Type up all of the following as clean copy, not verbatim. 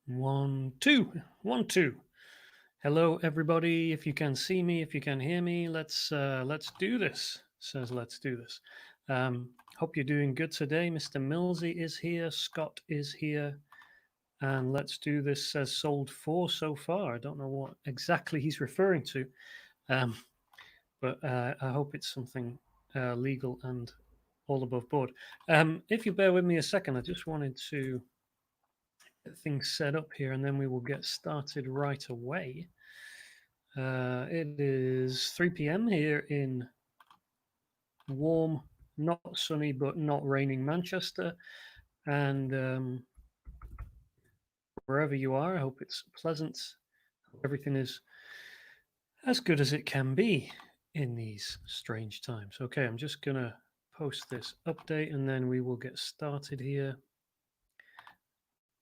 1, 2, 1, 2. Hello, everybody. If you can see me, if you can hear me, let's do this. Says let's do this. Hope you're doing good today. Mr. Millsy is here. Scott is here, and let's do this. Says sold 4 so far. I don't know what exactly he's referring to, um, but I hope it's something legal and all above board. If you bear with me a second, I just wanted to get things set up here, and then we will get started right away. It is 3 p.m. here in warm, not sunny, but not raining Manchester. And wherever you are, I hope it's pleasant. Everything is as good as it can be in these strange times. Okay, I'm just going to post this update and then we will get started here.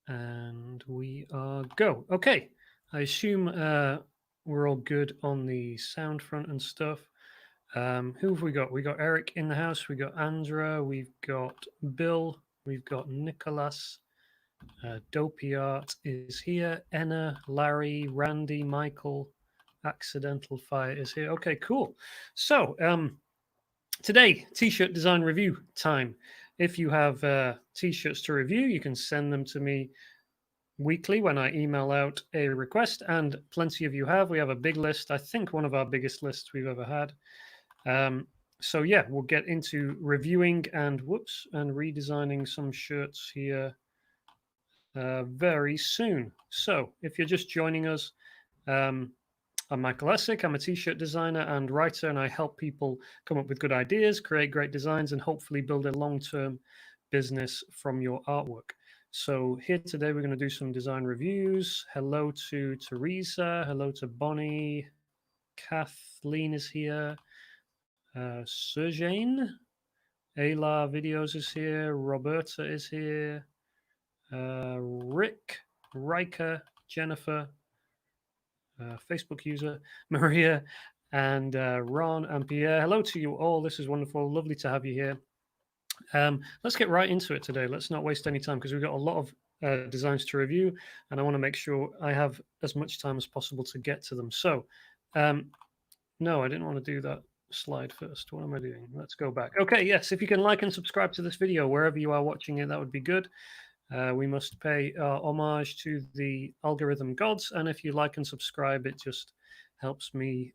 And we are go. Okay, I assume we're all good on the sound front and stuff. Who have we got? We got Eric in the house. We got Andra. We've got Bill. We've got Nicholas. Dopey Art is here. Enna, Larry, Randy, Michael. Accidental Fire is here. Okay, cool. So today, t-shirt design review time. If you have t-shirts to review, you can send them to me weekly when I email out a request, and plenty of you have. We have a big list. I think one of our biggest lists we've ever had. So yeah, we'll get into reviewing and redesigning some shirts here very soon. So if you're just joining us, I'm Michael Essek. I'm a t-shirt designer and writer, and I help people come up with good ideas, create great designs, and hopefully build a long-term business from your artwork. So here today, we're going to do some design reviews. Hello to Teresa. Hello to Bonnie. Kathleen is here. Serjane, Ayla Videos is here. Roberta is here. Rick, Riker, Jennifer, Facebook user, Maria, and Ron and Pierre. Hello to you all. This is wonderful. Lovely to have you here. Let's get right into it today. Let's not waste any time because we've got a lot of designs to review, and I want to make sure I have as much time as possible to get to them. So, no, I didn't want to do that slide first. What am I doing? Let's go back. Okay, yes, if you can like and subscribe to this video wherever you are watching it, that would be good. We must pay homage to the algorithm gods, and if you like and subscribe, it just helps me,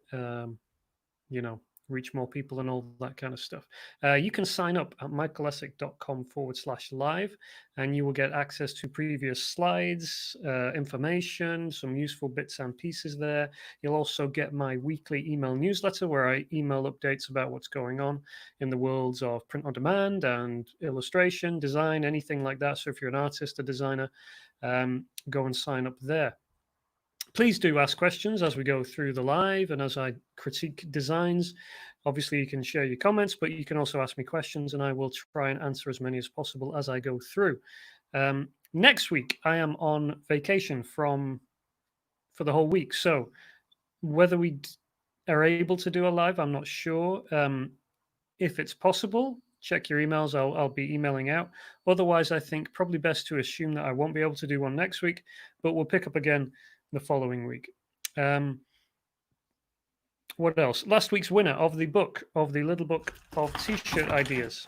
reach more people and all that kind of stuff. You can sign up at michaelessek.com/live, and you will get access to previous slides, information, some useful bits and pieces there. You'll also get my weekly email newsletter where I email updates about what's going on in the worlds of print on demand and illustration, design, anything like that. So if you're an artist, a designer, go and sign up there. Please do ask questions as we go through the live and as I critique designs. Obviously, you can share your comments, but you can also ask me questions, and I will try and answer as many as possible as I go through. Next week, I am on vacation for the whole week. So whether we are able to do a live, I'm not sure. If it's possible, check your emails. I'll be emailing out. Otherwise, I think probably best to assume that I won't be able to do one next week, but we'll pick up again the following week. What else? Last week's winner of the little book of t-shirt ideas.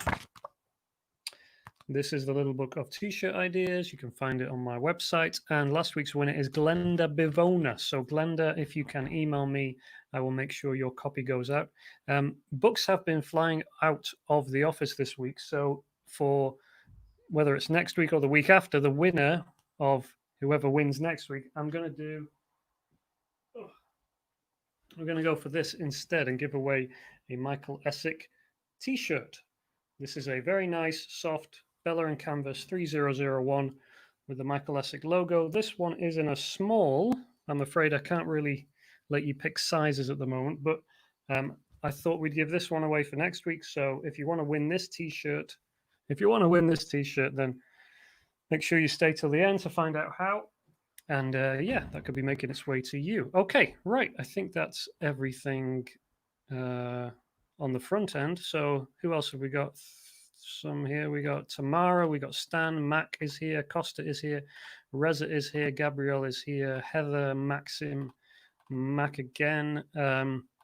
This is the little book of t-shirt ideas. You can find it on my website. And last week's winner is Glenda Bivona. So Glenda, if you can email me, I will make sure your copy goes out. Books have been flying out of the office this week. So for whether it's next week or the week after, the winner of whoever wins next week, I'm going to go for this instead and give away a Michael Essek t-shirt. This is a very nice, soft Bella and Canvas 3001 with the Michael Essek logo. This one is in a small. I'm afraid I can't really let you pick sizes at the moment, but I thought we'd give this one away for next week. So if you want to win this t-shirt, then make sure you stay till the end to find out how. And yeah, that could be making its way to you. Okay, right. I think that's everything on the front end. So who else have we got? some here. We got Tamara, we got Stan, Mac is here, Costa is here, Reza is here, Gabrielle is here, Heather, Maxim, Mac again.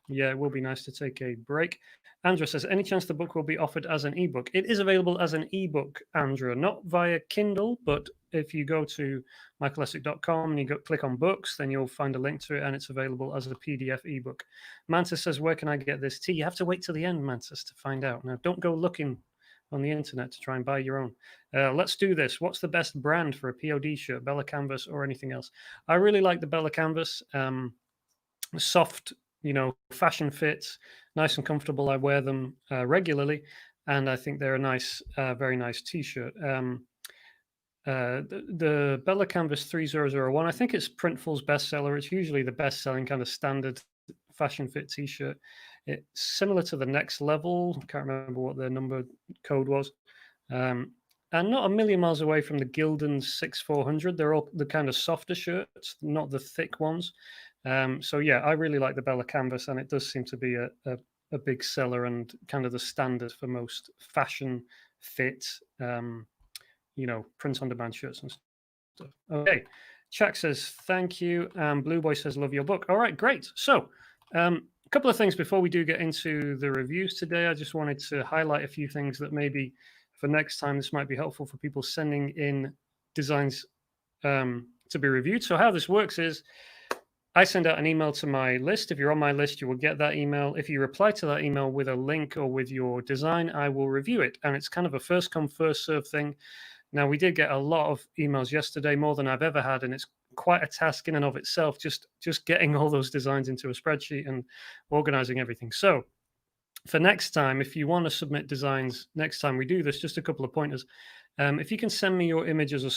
Yeah, it will be nice to take a break. Andrew says, any chance the book will be offered as an ebook? It is available as an ebook, Andrew, not via Kindle, but if you go to michaelessek.com and you click on books, then you'll find a link to it and it's available as a PDF ebook. Mantis says, where can I get this tea? You have to wait till the end, Mantis, to find out. Now, don't go looking on the internet to try and buy your own. Let's do this. What's the best brand for a POD shirt, Bella Canvas or anything else? I really like the Bella Canvas. Soft, fashion fits, nice and comfortable. I wear them regularly, and I think they're a nice, very nice t-shirt. The Bella Canvas 3001, I think it's Printful's bestseller. It's usually the best-selling kind of standard fashion fit t-shirt. It's similar to the Next Level. I can't remember what their number code was. And not a million miles away from the Gildan 6400. They're all the kind of softer shirts, not the thick ones. So yeah, I really like the Bella Canvas, and it does seem to be a big seller and kind of the standard for most fashion fit, print on demand shirts and stuff. Okay, Chuck says thank you. Blue Boy says love your book. All right, great. So a couple of things before we do get into the reviews today. I just wanted to highlight a few things that maybe for next time this might be helpful for people sending in designs to be reviewed. So how this works is I send out an email to my list. If you're on my list, you will get that email. If you reply to that email with a link or with your design, I will review it. And it's kind of a first come, first serve thing. Now, we did get a lot of emails yesterday, more than I've ever had, and it's quite a task in and of itself, just getting all those designs into a spreadsheet and organizing everything. So for next time, if you want to submit designs next time we do this, just a couple of pointers. If you can send me your image as a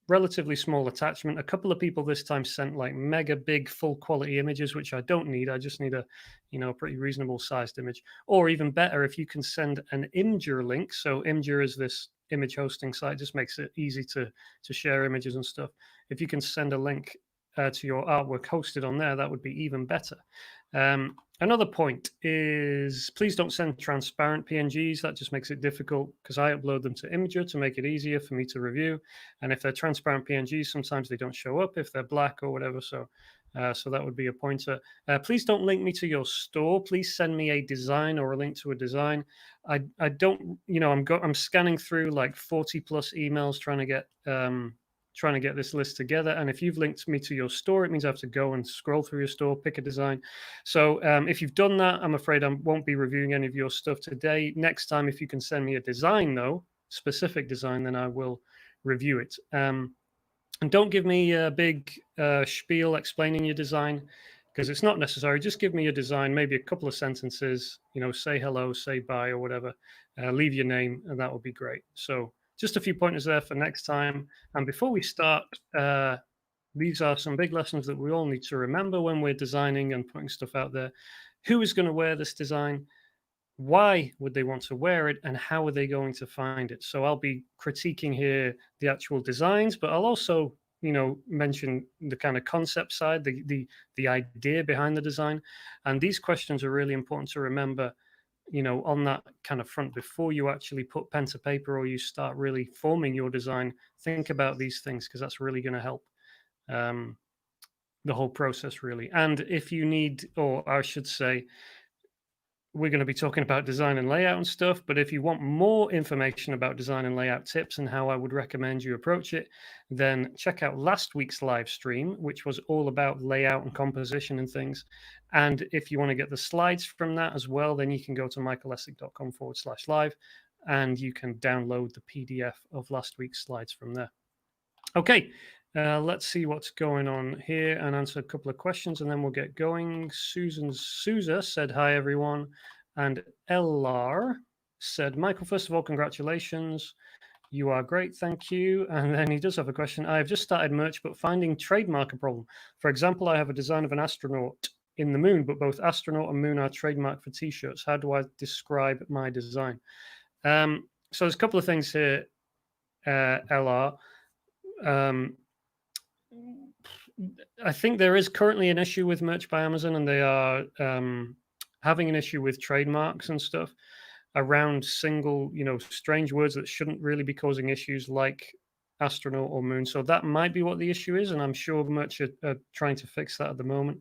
relatively small attachment. A couple of people this time sent like mega big full quality images, which I don't need. I just need a pretty reasonable sized image. Or even better, if you can send an Imgur link. So Imgur is this image hosting site, just makes it easy to share images and stuff. If you can send a link to your artwork hosted on there, that would be even better. Another point is please don't send transparent PNGs. That just makes it difficult because I upload them to Imgur to make it easier for me to review. And if they're transparent PNGs, sometimes they don't show up if they're black or whatever. So that would be a pointer. Please don't link me to your store. Please send me a design or a link to a design. I don't, I'm scanning through like 40 plus emails trying to get this list together. And if you've linked me to your store, it means I have to go and scroll through your store, pick a design. So if you've done that, I'm afraid I won't be reviewing any of your stuff today. Next time, if you can send me a design, though, specific design, then I will review it. And don't give me a big spiel explaining your design because it's not necessary. Just give me your design, maybe a couple of sentences, say hello, say bye or whatever, leave your name, and that would be great. So just a few pointers there for next time. And before we start, these are some big lessons that we all need to remember when we're designing and putting stuff out there. Who is going to wear this design? Why would they want to wear it? And how are they going to find it? So I'll be critiquing here the actual designs, but I'll also, mention the kind of concept side, the idea behind the design. And these questions are really important to remember on that kind of front before you actually put pen to paper or you start really forming your design. Think about these things because that's really going to help the whole process really. And if you need, or I should say, we're going to be talking about design and layout and stuff, but if you want more information about design and layout tips and how I would recommend you approach it, then check out last week's live stream, which was all about layout and composition and things. And if you want to get the slides from that as well, then you can go to michaelessek.com/live and you can download the PDF of last week's slides from there. Okay, let's see what's going on here and answer a couple of questions and then we'll get going. Souza said, hi, everyone. And LR said, Michael, first of all, congratulations. You are great, thank you. And then he does have a question. I have just started merch, but finding trademark a problem. For example, I have a design of an astronaut in the moon, but both astronaut and moon are trademarked for t-shirts. How do I describe my design? So there's a couple of things here, LR. I think there is currently an issue with merch by Amazon and they are having an issue with trademarks and stuff. around single, strange words that shouldn't really be causing issues, like astronaut or moon. So that might be what the issue is, and I'm sure much are trying to fix that at the moment.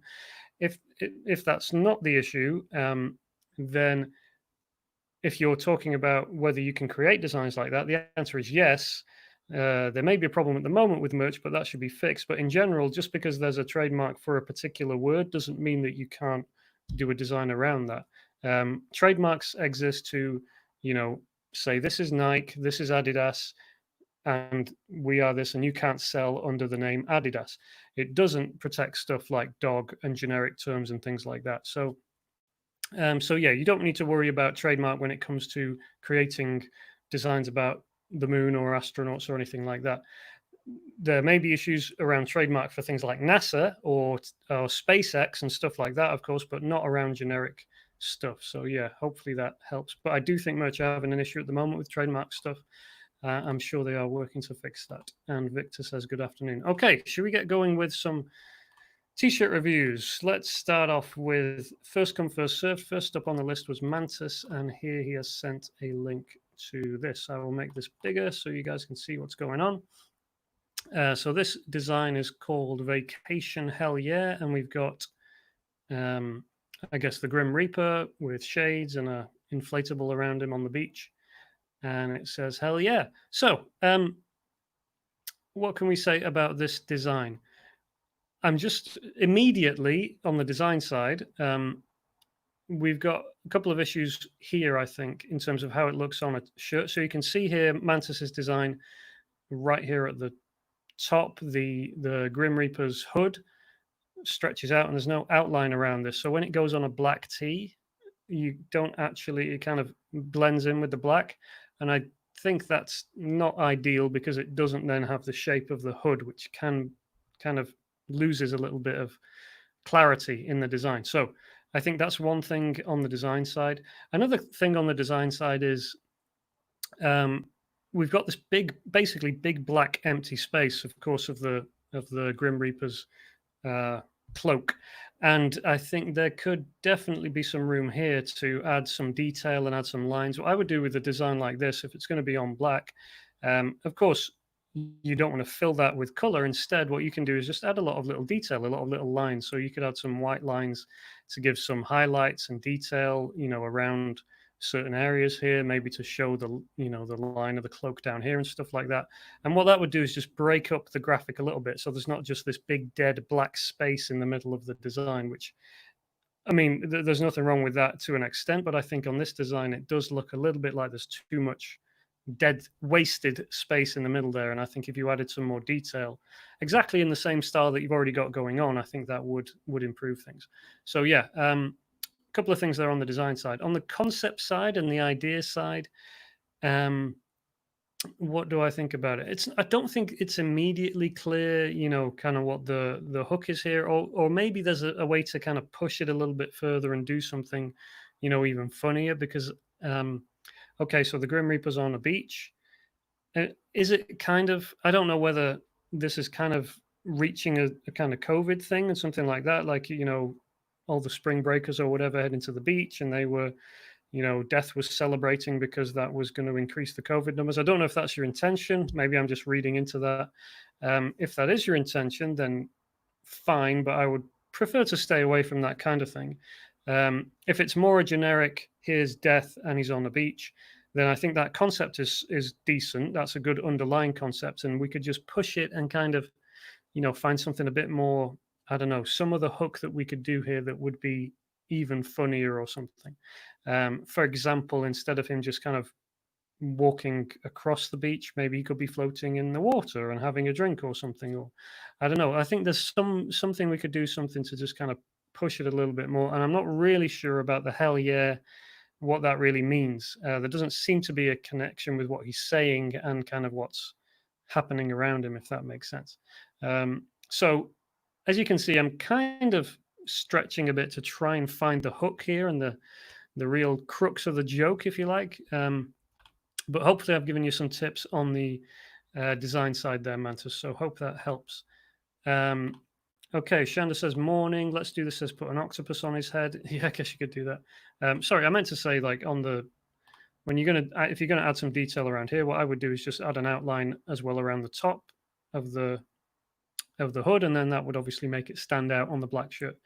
If that's not the issue, then if you're talking about whether you can create designs like that, the answer is yes. There may be a problem at the moment with merch, but that should be fixed. But in general, just because there's a trademark for a particular word doesn't mean that you can't do a design around that. Trademarks exist to, say this is Nike, this is Adidas, and we are this, and you can't sell under the name Adidas. It doesn't protect stuff like dog and generic terms and things like that. So yeah, you don't need to worry about trademark when it comes to creating designs about the moon or astronauts or anything like that. There may be issues around trademark for things like NASA or SpaceX and stuff like that, of course, but not around generic stuff. So yeah, hopefully that helps. But I do think merch are having an issue at the moment with trademark stuff. I'm sure they are working to fix that. And Victor says, good afternoon. Okay, should we get going with some T-shirt reviews? Let's start off with first come, first served. First up on the list was Mantis, and here he has sent a link to this. I will make this bigger so you guys can see what's going on. So this design is called Vacation Hell Yeah, and we've got, I guess, the Grim Reaper with shades and a inflatable around him on the beach. And it says, hell yeah. So, what can we say about this design? I'm just immediately on the design side. We've got a couple of issues here, I think, in terms of how it looks on a shirt. So you can see here Mantis's design right here at the top. The Grim Reaper's hood stretches out, and there's no outline around this. So when it goes on a black tee, you don't actually, it kind of blends in with the black. And I think that's not ideal because it doesn't then have the shape of the hood, which can kind of loses a little bit of clarity in the design. So I think that's one thing on the design side. Another thing on the design side is we've got this basically big black empty space, of course, of the Grim Reaper's cloak. And I think there could definitely be some room here to add some detail and add some lines. What I would do with a design like this, if it's going to be on black, of course, you don't want to fill that with color. Instead, what you can do is just add a lot of little detail, a lot of little lines. So you could add some white lines to give some highlights and detail, around certain areas here, maybe to show the line of the cloak down here and stuff like that. And what that would do is just break up the graphic a little bit, so there's not just this big dead black space in the middle of the design, which, I mean, there's nothing wrong with that to an extent, but I think on this design it does look a little bit like there's too much dead wasted space in the middle there. And I think if you added some more detail exactly in the same style that you've already got going on, I think that would improve things. So yeah, couple of things there on the design side. On the concept side and the idea side, what do I think about it? I don't think it's immediately clear, kind of what the hook is here, or maybe there's a way to kind of push it a little bit further and do something, even funnier. Because okay, so the Grim Reaper's on a beach. Is it kind of? I don't know whether this is kind of reaching a kind of COVID thing and something like that, like all the spring breakers or whatever heading to the beach, and they were, Death was celebrating because that was going to increase the COVID numbers. I don't know if that's your intention. Maybe I'm just reading into that. If that is your intention, then fine, but I would prefer to stay away from that kind of thing. If it's more a generic, here's Death and he's on the beach, then I think that concept is decent. That's a good underlying concept, and we could just push it and kind of, find something a bit more, I don't know, some other hook that we could do here that would be even funnier or something. For example, instead of him just kind of walking across the beach, maybe he could be floating in the water and having a drink or something. Or I don't know. I think there's something we could do, something to just kind of push it a little bit more. And I'm not really sure about the hell yeah, what that really means. There doesn't seem to be a connection with what he's saying and kind of what's happening around him, if that makes sense. So as you can see, I'm kind of stretching a bit to try and find the hook here and the real crux of the joke, if you like. But hopefully I've given you some tips on the design side there, Mantis. So hope that helps. Okay, Shanda says, morning. Let's do this. Says, put an octopus on his head. Yeah, I guess you could do that. Sorry, I meant to say, like, on the when you're going to, if you're going to add some detail around here, what I would do is just add an outline as well around the top of the hood, and then that would obviously make it stand out on the black shirt.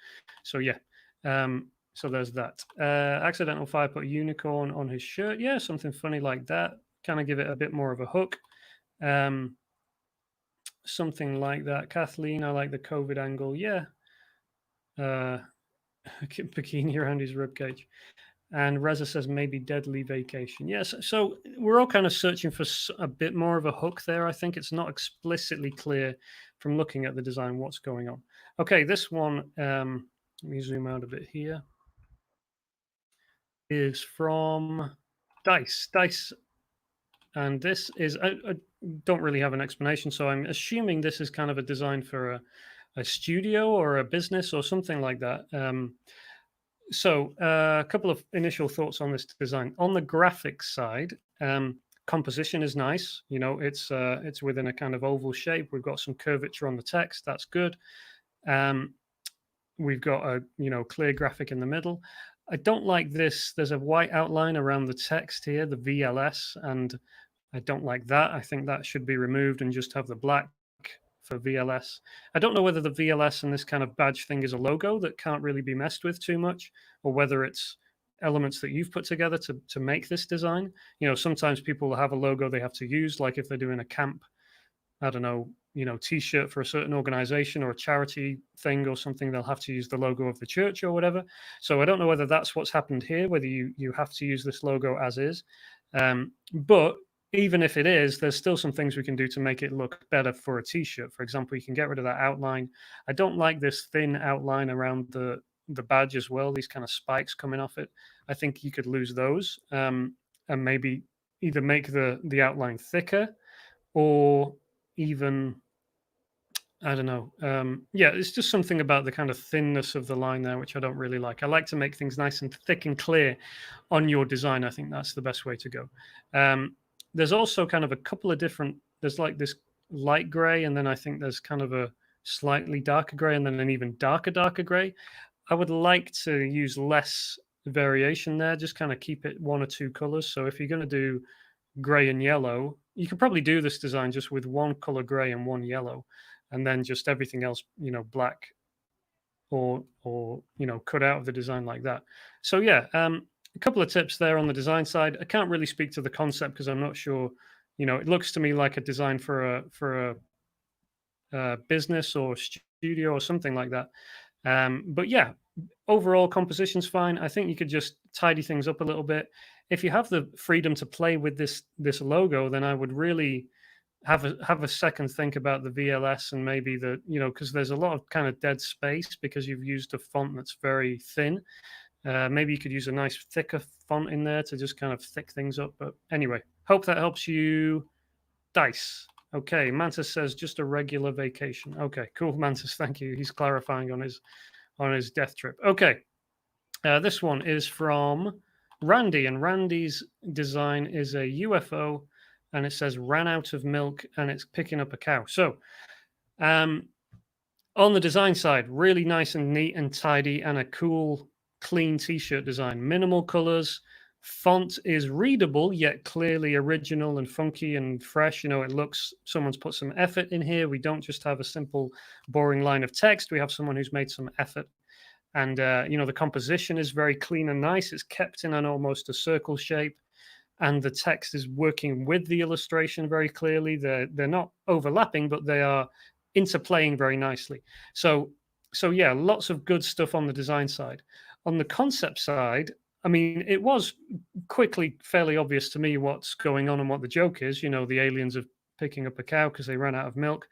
So yeah, so there's that. Accidental fire put a unicorn on his shirt. Yeah, something funny like that. Kind of give it a bit more of a hook. Something like that. Kathleen, I like the COVID angle. Yeah. Uh, bikini around his ribcage. And Reza says maybe deadly vacation. Yes, so we're all kind of searching for a bit more of a hook there. I think it's not explicitly clear from looking at the design what's going on. Okay, this one, let me zoom out a bit here, is from Dice. Dice, and this is, I don't really have an explanation, so I'm assuming this is kind of a design for a studio or a business or something like that. So a couple of initial thoughts on this design. On the graphics side, composition is nice. You know, it's within a kind of oval shape. We've got some curvature on the text. That's good. We've got a clear graphic in the middle. I don't like this. There's a white outline around the text here, the VLS, and I don't like that. I think that should be removed and just have the black for VLS. I don't know whether the VLS and this kind of badge thing is a logo that can't really be messed with too much, or whether it's elements that you've put together to make this design. You know, sometimes people have a logo they have to use, like if they're doing a camp, I don't know, T-shirt for a certain organization or a charity thing or something, they'll have to use the logo of the church or whatever. So I don't know whether that's what's happened here, whether you have to use this logo as is. But even if it is, there's still some things we can do to make it look better for a T-shirt. For example, you can get rid of that outline. I don't like this thin outline around the badge as well. These kind of spikes coming off it. I think you could lose those, and maybe either make the outline thicker, or even, I don't know. Yeah, it's just something about the kind of thinness of the line there, which I don't really like. I like to make things nice and thick and clear on your design. I think that's the best way to go. There's also kind of a couple of different, there's like this light gray, and then I think there's kind of a slightly darker gray, and then an even darker gray. I would like to use less variation there, just kind of keep it one or two colors. So if you're going to do gray and yellow, you could probably do this design just with one color gray and one yellow, and then just everything else, black, or cut out of the design like that. So yeah, a couple of tips there on the design side. I can't really speak to the concept because I'm not sure. It looks to me like a design for a business or studio or something like that. But yeah, overall composition's fine. I think you could just tidy things up a little bit. If you have the freedom to play with this logo, then I would really have a second think about the VLS, and maybe because there's a lot of kind of dead space because you've used a font that's very thin. Maybe you could use a nice thicker font in there to just kind of thick things up. But anyway, hope that helps you, Dice. Okay, Mantis says just a regular vacation. Okay, cool, Mantis. Thank you. He's clarifying on his death trip. Okay, this one is from Randy, and Randy's design is a UFO, and it says ran out of milk, and it's picking up a cow. So, on the design side, really nice and neat and tidy, and a cool, clean T-shirt design. Minimal colors. Font is readable yet clearly original and funky and fresh. It looks, someone's put some effort in here. We don't just have a simple, boring line of text. We have someone who's made some effort. And the composition is very clean and nice. It's kept in an almost a circle shape, and the text is working with the illustration very clearly. They're not overlapping, but they are interplaying very nicely. So yeah, lots of good stuff on the design side. On the concept side, I mean, it was quickly fairly obvious to me what's going on and what the joke is. The aliens are picking up a cow because they ran out of milk.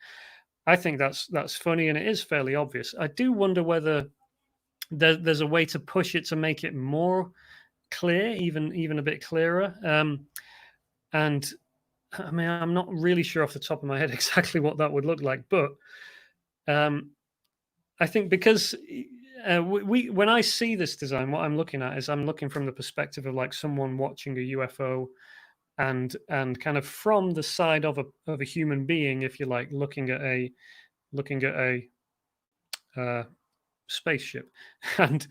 I think that's funny, and it is fairly obvious. I do wonder whether there's a way to push it to make it more clear, even a bit clearer. And I mean, I'm not really sure off the top of my head exactly what that would look like, but I think because when I see this design, what I'm looking at is I'm looking from the perspective of like someone watching a UFO, and kind of from the side of a human being, if you like, looking at a spaceship. and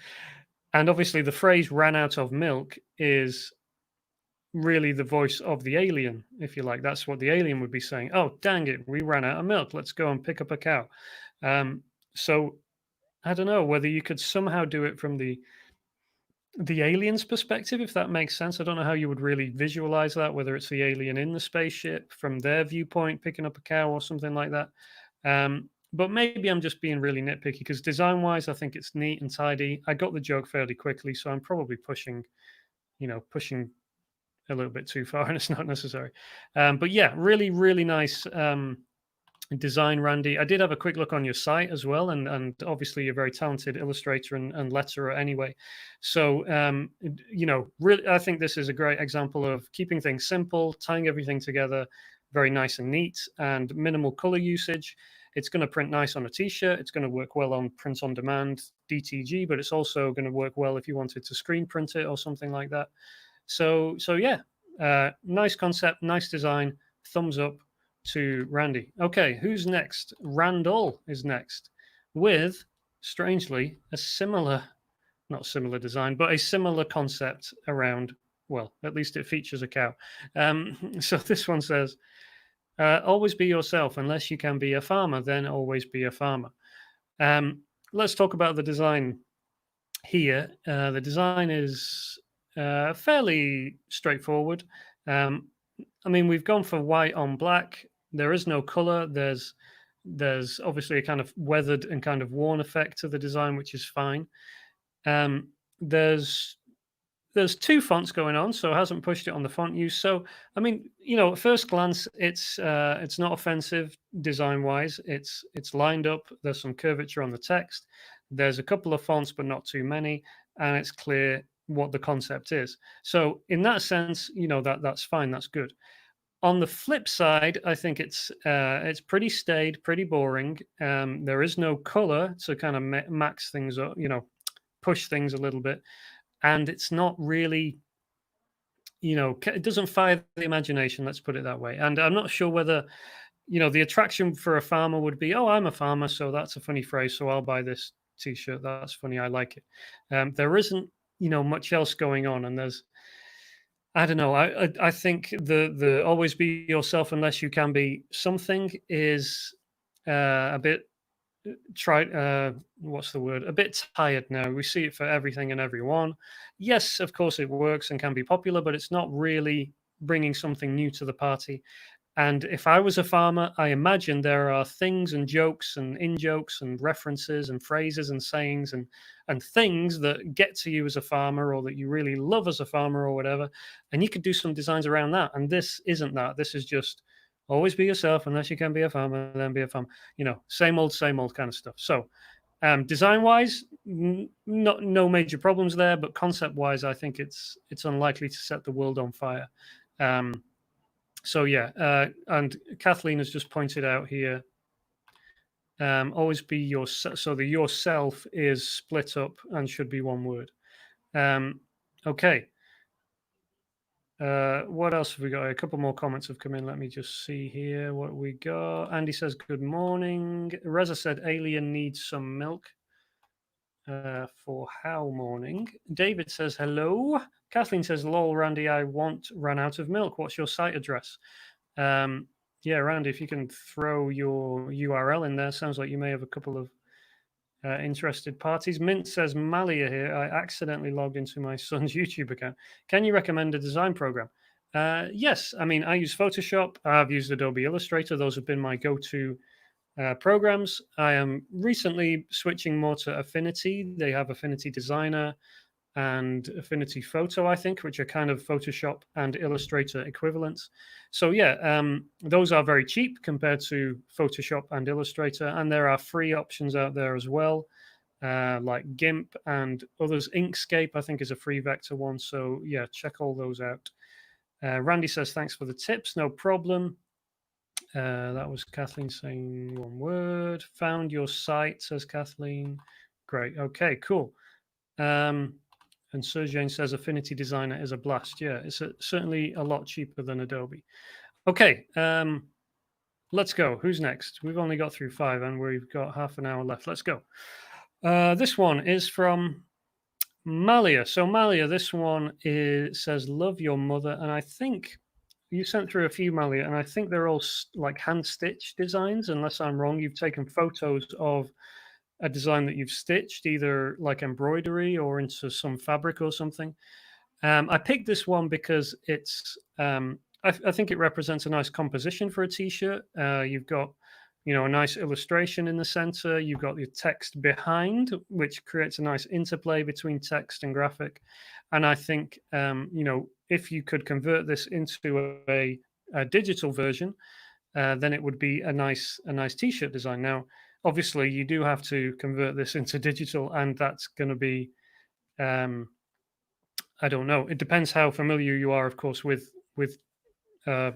obviously the phrase ran out of milk is really the voice of the alien, if you like. That's what the alien would be saying. Oh, dang it, we ran out of milk. Let's go and pick up a cow. So I don't know whether you could somehow do it from the alien's perspective, if that makes sense. I don't know how you would really visualize that, whether it's the alien in the spaceship from their viewpoint picking up a cow or something like that. But maybe I'm just being really nitpicky because design wise, I think it's neat and tidy. I got the joke fairly quickly, so I'm probably pushing a little bit too far, and it's not necessary. But yeah, really, really nice design, Randy. I did have a quick look on your site as well, and obviously you're a very talented illustrator and letterer anyway. So really, I think this is a great example of keeping things simple, tying everything together, very nice and neat, and minimal color usage. It's going to print nice on a t-shirt. It's going to work well on print on demand, DTG, but it's also going to work well if you wanted to screen print it or something like that. So yeah, nice concept, nice design. Thumbs up to Randy. Okay, who's next? Randall is next with, strangely, a similar, not similar design, but a similar concept around, well, at least it features a cow. So this one says, always be yourself. Unless you can be a farmer, then always be a farmer. Let's talk about the design here. The design is fairly straightforward. I mean, we've gone for white on black. There is no color. There's obviously a kind of weathered and kind of worn effect to the design, which is fine. Um, there's there's two fonts going on, so it hasn't pushed it on the font use. So I mean, at first glance, it's not offensive design wise. It's lined up. There's some curvature on the text. There's a couple of fonts, but not too many, and it's clear what the concept is. So in that sense, that's fine. That's good. On the flip side, I think it's pretty staid, pretty boring. There is no color to kind of max things up, push things a little bit, and it's not really, it doesn't fire the imagination. Let's put it that way. And I'm not sure whether, the attraction for a farmer would be, oh, I'm a farmer, so that's a funny phrase, so I'll buy this T-shirt. That's funny. I like it. There isn't, much else going on, and I don't know. I think the always be yourself unless you can be something is a bit what's the word? A bit tired now. We see it for everything and everyone. Yes, of course it works and can be popular, but it's not really bringing something new to the party. And if I was a farmer, I imagine there are things and jokes and in jokes and references and phrases and sayings and things that get to you as a farmer or that you really love as a farmer or whatever. And you could do some designs around that. And this isn't that. This is just always be yourself unless you can be a farmer, then be a farmer. Same old kind of stuff. So design wise, no major problems there, but concept wise, I think it's unlikely to set the world on fire. So yeah, and Kathleen has just pointed out here, always be yourself. So the yourself is split up and should be one word. Okay. What else have we got? A couple more comments have come in. Let me just see here what we got. Andy says, good morning. Reza said, alien needs some milk. For how morning. David says, hello. Kathleen says, lol, Randy, I ran out of milk. What's your site address? Yeah, Randy, if you can throw your URL in there. Sounds like you may have a couple of interested parties. Mint says, Malia here. I accidentally logged into my son's YouTube account. Can you recommend a design program? Yes. I mean, I use Photoshop. I've used Adobe Illustrator. Those have been my go-to programs. I am recently switching more to Affinity. They have Affinity Designer and Affinity Photo, I think, which are kind of Photoshop and Illustrator equivalents. So yeah, those are very cheap compared to Photoshop and Illustrator, and there are free options out there as well, like GIMP and others. Inkscape, I think, is a free vector one. So yeah, check all those out. Randy says, thanks for the tips. No problem. That was Kathleen saying one word. Found your site, says Kathleen. Great. Okay, cool. And Sergey says Affinity Designer is a blast. Yeah, it's certainly a lot cheaper than Adobe. Okay, let's go. Who's next? We've only got through 5 and we've got half an hour left. Let's go. This one is from Malia. So Malia, this one says "Love your mother," and I think you sent through a few, Malia, and I think they're all like hand stitched designs. Unless I'm wrong, you've taken photos of a design that you've stitched, either like embroidery or into some fabric or something. I picked this one because it's. I think it represents a nice composition for a T-shirt. You've got, a nice illustration in the center. You've got your text behind, which creates a nice interplay between text and graphic. And I think, if you could convert this into a digital version, then it would be a nice T-shirt design. Now, obviously, you do have to convert this into digital, and that's going to be. Um, I don't know. It depends how familiar you are, of course, with uh,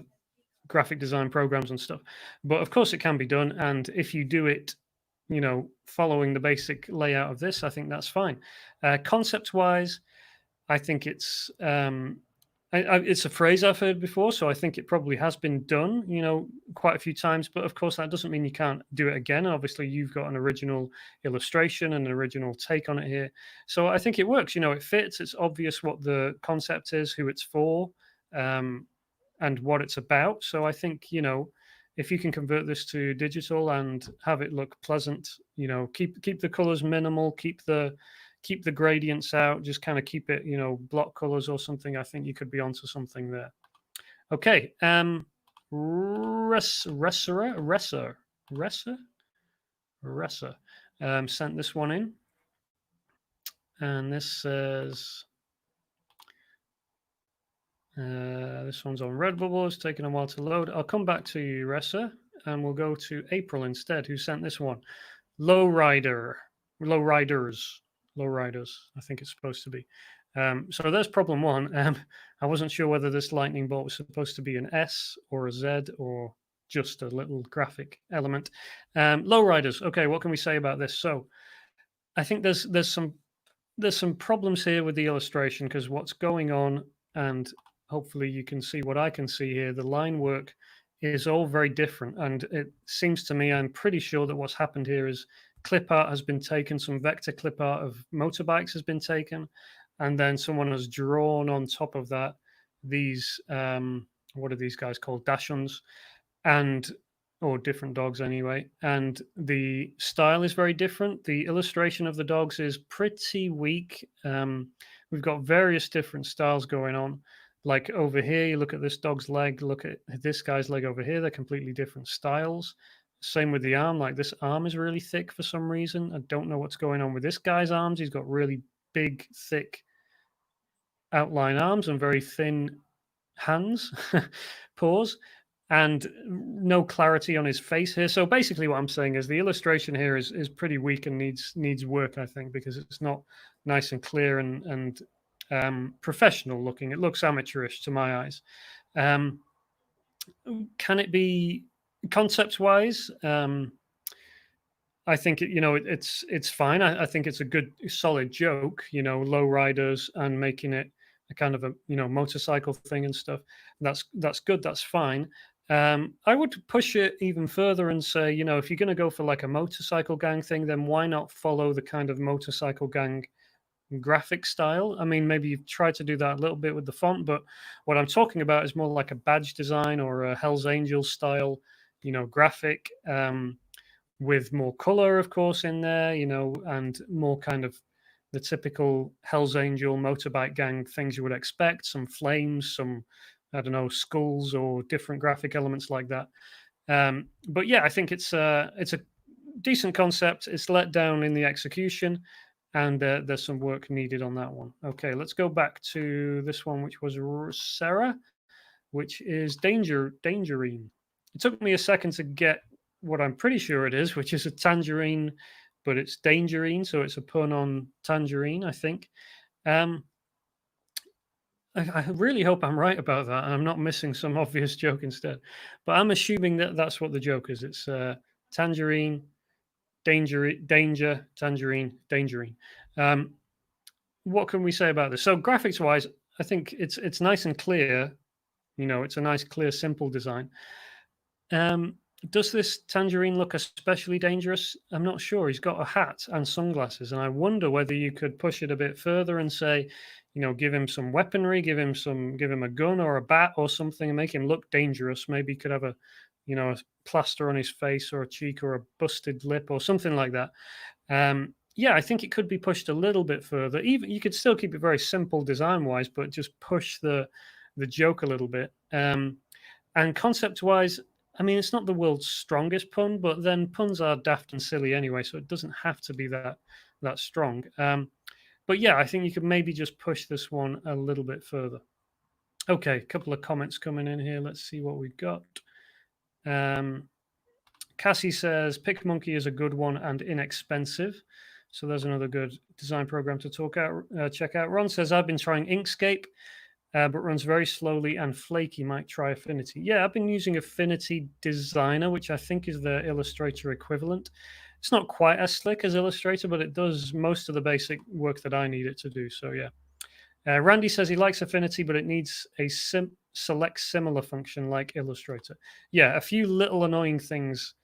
graphic design programs and stuff. But of course, it can be done. And if you do it, following the basic layout of this, I think that's fine. Concept wise, I think it's a phrase I've heard before, so I think it probably has been done, quite a few times. But of course, that doesn't mean you can't do it again. Obviously, you've got an original illustration and an original take on it here, so I think it works. It fits. It's obvious what the concept is, who it's for, um, and what it's about. So I think if you can convert this to digital and have it look pleasant, keep the colors minimal, keep the gradients out, just kind of keep it, block colors or something. I think you could be onto something there. Okay. Resser sent this one in. And this says, this one's on Redbubble. It's taking a while to load. I'll come back to you, Resser, and we'll go to April instead, who sent this one. Lowriders, I think it's supposed to be. So there's problem one. I wasn't sure whether this lightning bolt was supposed to be an S or a Z or just a little graphic element. Lowriders. Okay, what can we say about this? So I think there's some problems here with the illustration, because what's going on, and hopefully you can see what I can see here, the line work is all very different. And it seems to me, I'm pretty sure that what's happened here is clip art has been taken, some vector clip art of motorbikes has been taken, and then someone has drawn on top of that these, what are these guys called, dachshunds, and or different dogs anyway, and the style is very different. The illustration of the dogs is pretty weak. We've got various different styles going on. Like over here, you look at this dog's leg, look at this guy's leg over here, they're completely different styles. Same with the arm. Like this arm is really thick for some reason. I don't know what's going on with this guy's arms. He's got really big, thick outline arms and very thin hands, paws, and no clarity on his face here. So basically what I'm saying is the illustration here is pretty weak and needs work, I think, because it's not nice and clear and professional looking. It looks amateurish to my eyes. Can it be concept wise? I think it's fine. I think it's a good solid joke, low riders and making it a kind of a motorcycle thing and stuff. That's good. That's fine. I would push it even further and say, if you're going to go for like a motorcycle gang thing, then why not follow the kind of motorcycle gang graphic style? I mean, maybe you've tried to do that a little bit with the font, but what I'm talking about is more like a badge design or a Hell's Angels style, graphic, with more color, of course, in there, and more kind of the typical Hell's Angel motorbike gang things you would expect, some flames, some, I don't know, skulls or different graphic elements like that. But yeah, I think it's a decent concept. It's let down in the execution, and there's some work needed on that one. Okay, let's go back to this one, which was Sarah, which is Tangerine. It took me a second to get what I'm pretty sure it is, which is a tangerine, but it's Tangerine, so it's a pun on tangerine, I think. I really hope I'm right about that, and I'm not missing some obvious joke instead. But I'm assuming that that's what the joke is. It's tangerine, danger, tangerine, dangerine. What can we say about this? So graphics wise, I think it's nice and clear. It's a nice, clear, simple design. Does this Tangerine look especially dangerous? I'm not sure. He's got a hat and sunglasses, and I wonder whether you could push it a bit further and say, give him some weaponry, give him a gun or a bat or something, and make him look dangerous. Maybe he could have a plaster on his face or a cheek or a busted lip or something like that. Yeah, I think it could be pushed a little bit further. Even you could still keep it very simple design wise, but just push the joke a little bit. And concept wise, I mean, it's not the world's strongest pun, but then puns are daft and silly anyway, so it doesn't have to be that strong. But yeah, I think you could maybe just push this one a little bit further. Okay, a couple of comments coming in here. Let's see what we've got. Cassie says PicMonkey is a good one and inexpensive. So there's another good design program to check out. Ron says, I've been trying Inkscape, but runs very slowly and flaky. Might try Affinity. Yeah, I've been using Affinity Designer, which I think is the Illustrator equivalent. It's not quite as slick as Illustrator, but it does most of the basic work that I need it to do. So yeah. Randy says he likes Affinity, but it needs a select similar function like Illustrator. Yeah, a few little annoying things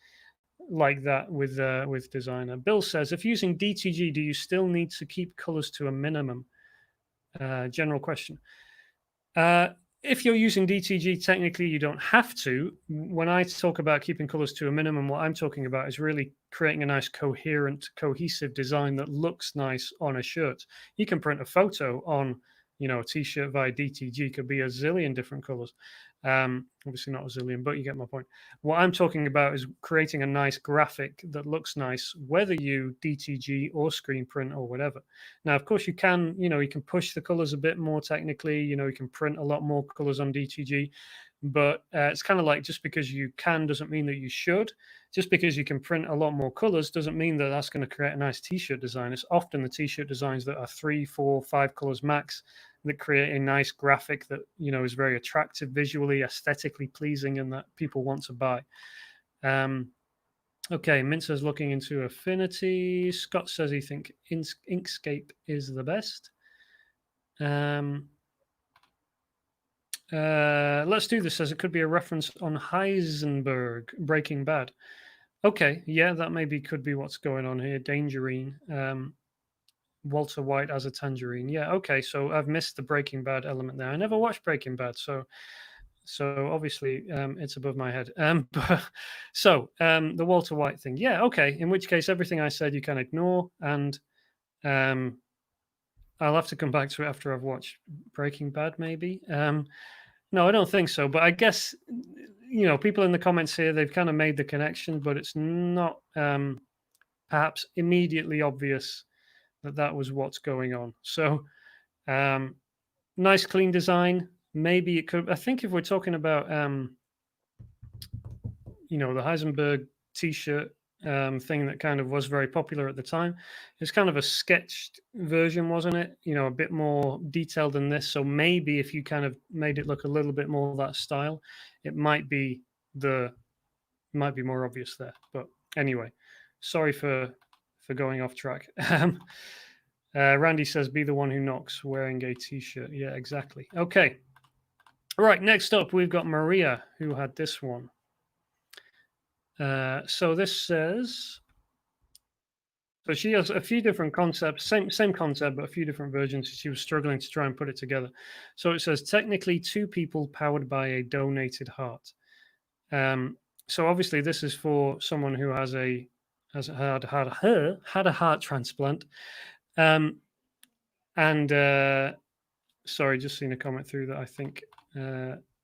like that with Designer. Bill says, if using DTG, do you still need to keep colors to a minimum? General question. If you're using DTG, technically you don't have to. When I talk about keeping colors to a minimum, what I'm talking about is really creating a nice coherent, cohesive design that looks nice on a shirt. You can print a photo on, a t-shirt via DTG, could be a zillion different colors. Obviously not a zillion, but you get my point. What I'm talking about is creating a nice graphic that looks nice, whether you DTG or screen print or whatever. Now, of course, you can push the colors a bit more technically. You can print a lot more colors on DTG, but it's kind of like just because you can doesn't mean that you should. Just because you can print a lot more colors doesn't mean that that's going to create a nice t-shirt design. It's often the t-shirt designs that are 3, 4, 5 colors max that create a nice graphic that is very attractive visually, aesthetically pleasing, and that people want to buy. Okay, Mincer's looking into Affinity. Scott says he thinks Inkscape is the best. Let's do this as it could be a reference on Heisenberg, Breaking Bad. Okay, yeah, that maybe could be what's going on here. Tangerine. Walter White as a Tangerine. Yeah, okay, so I've missed the Breaking Bad element there. I never watched Breaking Bad, so obviously it's above my head. The Walter White thing. Yeah, okay, in which case everything I said you can ignore, and I'll have to come back to it after I've watched Breaking Bad, maybe. No, I don't think so, but I guess, people in the comments here, they've kind of made the connection, but it's not perhaps immediately obvious that was what's going on. So nice clean design. Maybe it could, I think if we're talking about the Heisenberg t-shirt thing that kind of was very popular at the time, it's kind of a sketched version, wasn't it? A bit more detailed than this. So maybe if you kind of made it look a little bit more that style, it might be more obvious there. But anyway, sorry for going off track. Randy says, be the one who knocks wearing a t-shirt. Yeah, exactly. Okay. All right, next up, we've got Maria, who had this one. So this says, so she has a few different concepts, same concept, but a few different versions. She was struggling to try and put it together. So it says, technically 2 people powered by a donated heart. So obviously this is for someone who had a heart transplant. Sorry, just seen a comment through that I think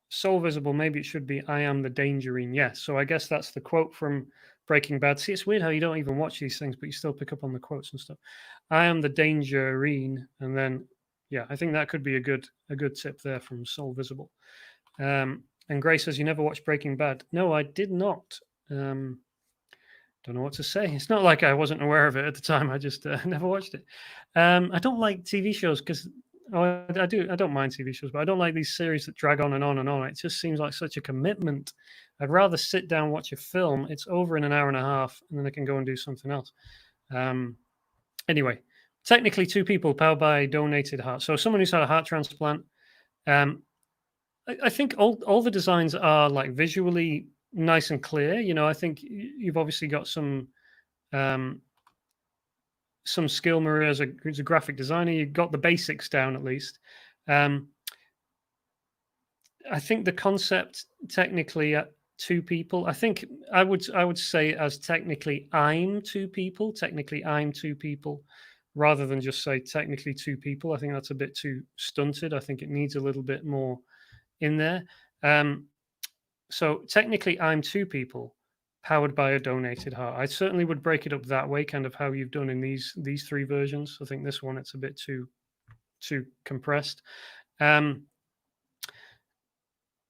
Soul Visible, maybe it should be I am the Tangerine. Yes. So I guess that's the quote from Breaking Bad. See, it's weird how you don't even watch these things, but you still pick up on the quotes and stuff. I am the Tangerine. And then, yeah, I think that could be a good tip there from Soul Visible. And Gray says, you never watched Breaking Bad. No, I did not. Don't know what to say. It's not like I wasn't aware of it at the time. I just never watched it. I don't like TV shows because I don't mind TV shows, but I don't like these series that drag on and on and on. It just seems like such a commitment. I'd rather sit down, watch a film. It's over in an hour and a half, and then I can go and do something else. Anyway, technically 2 people powered by a donated heart. So someone who's had a heart transplant. I think all the designs are like visually nice and clear. You know, I think you've obviously got some skill, Maria, as a graphic designer. You've got the basics down at least. I think the concept technically at two people. I think I would say as technically I'm two people. Technically I'm two people, rather than just say technically two people. I think that's a bit too stunted. I think it needs a little bit more in there. So technically I'm two people powered by a donated heart. I certainly would break it up that way, kind of how you've done in these three versions. I think this one it's a bit too compressed.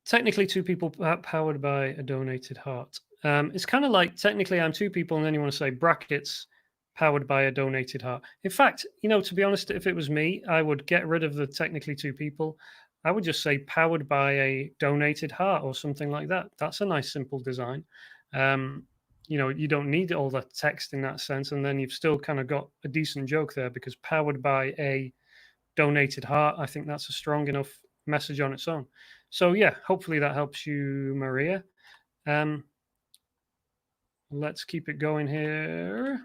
Technically two people powered by a donated heart. It's kind of like technically I'm two people, and then you want to say brackets powered by a donated heart. In fact, you know, to be honest, if it was me, I would get rid of the technically two people. I would just say powered by a donated heart or something like that. That's a nice simple design. You know, you don't need all the text in that sense, and then you've still kind of got a decent joke there, because powered by a donated heart, I think that's a strong enough message on its own. So yeah, hopefully that helps you, Maria. Let's keep it going here.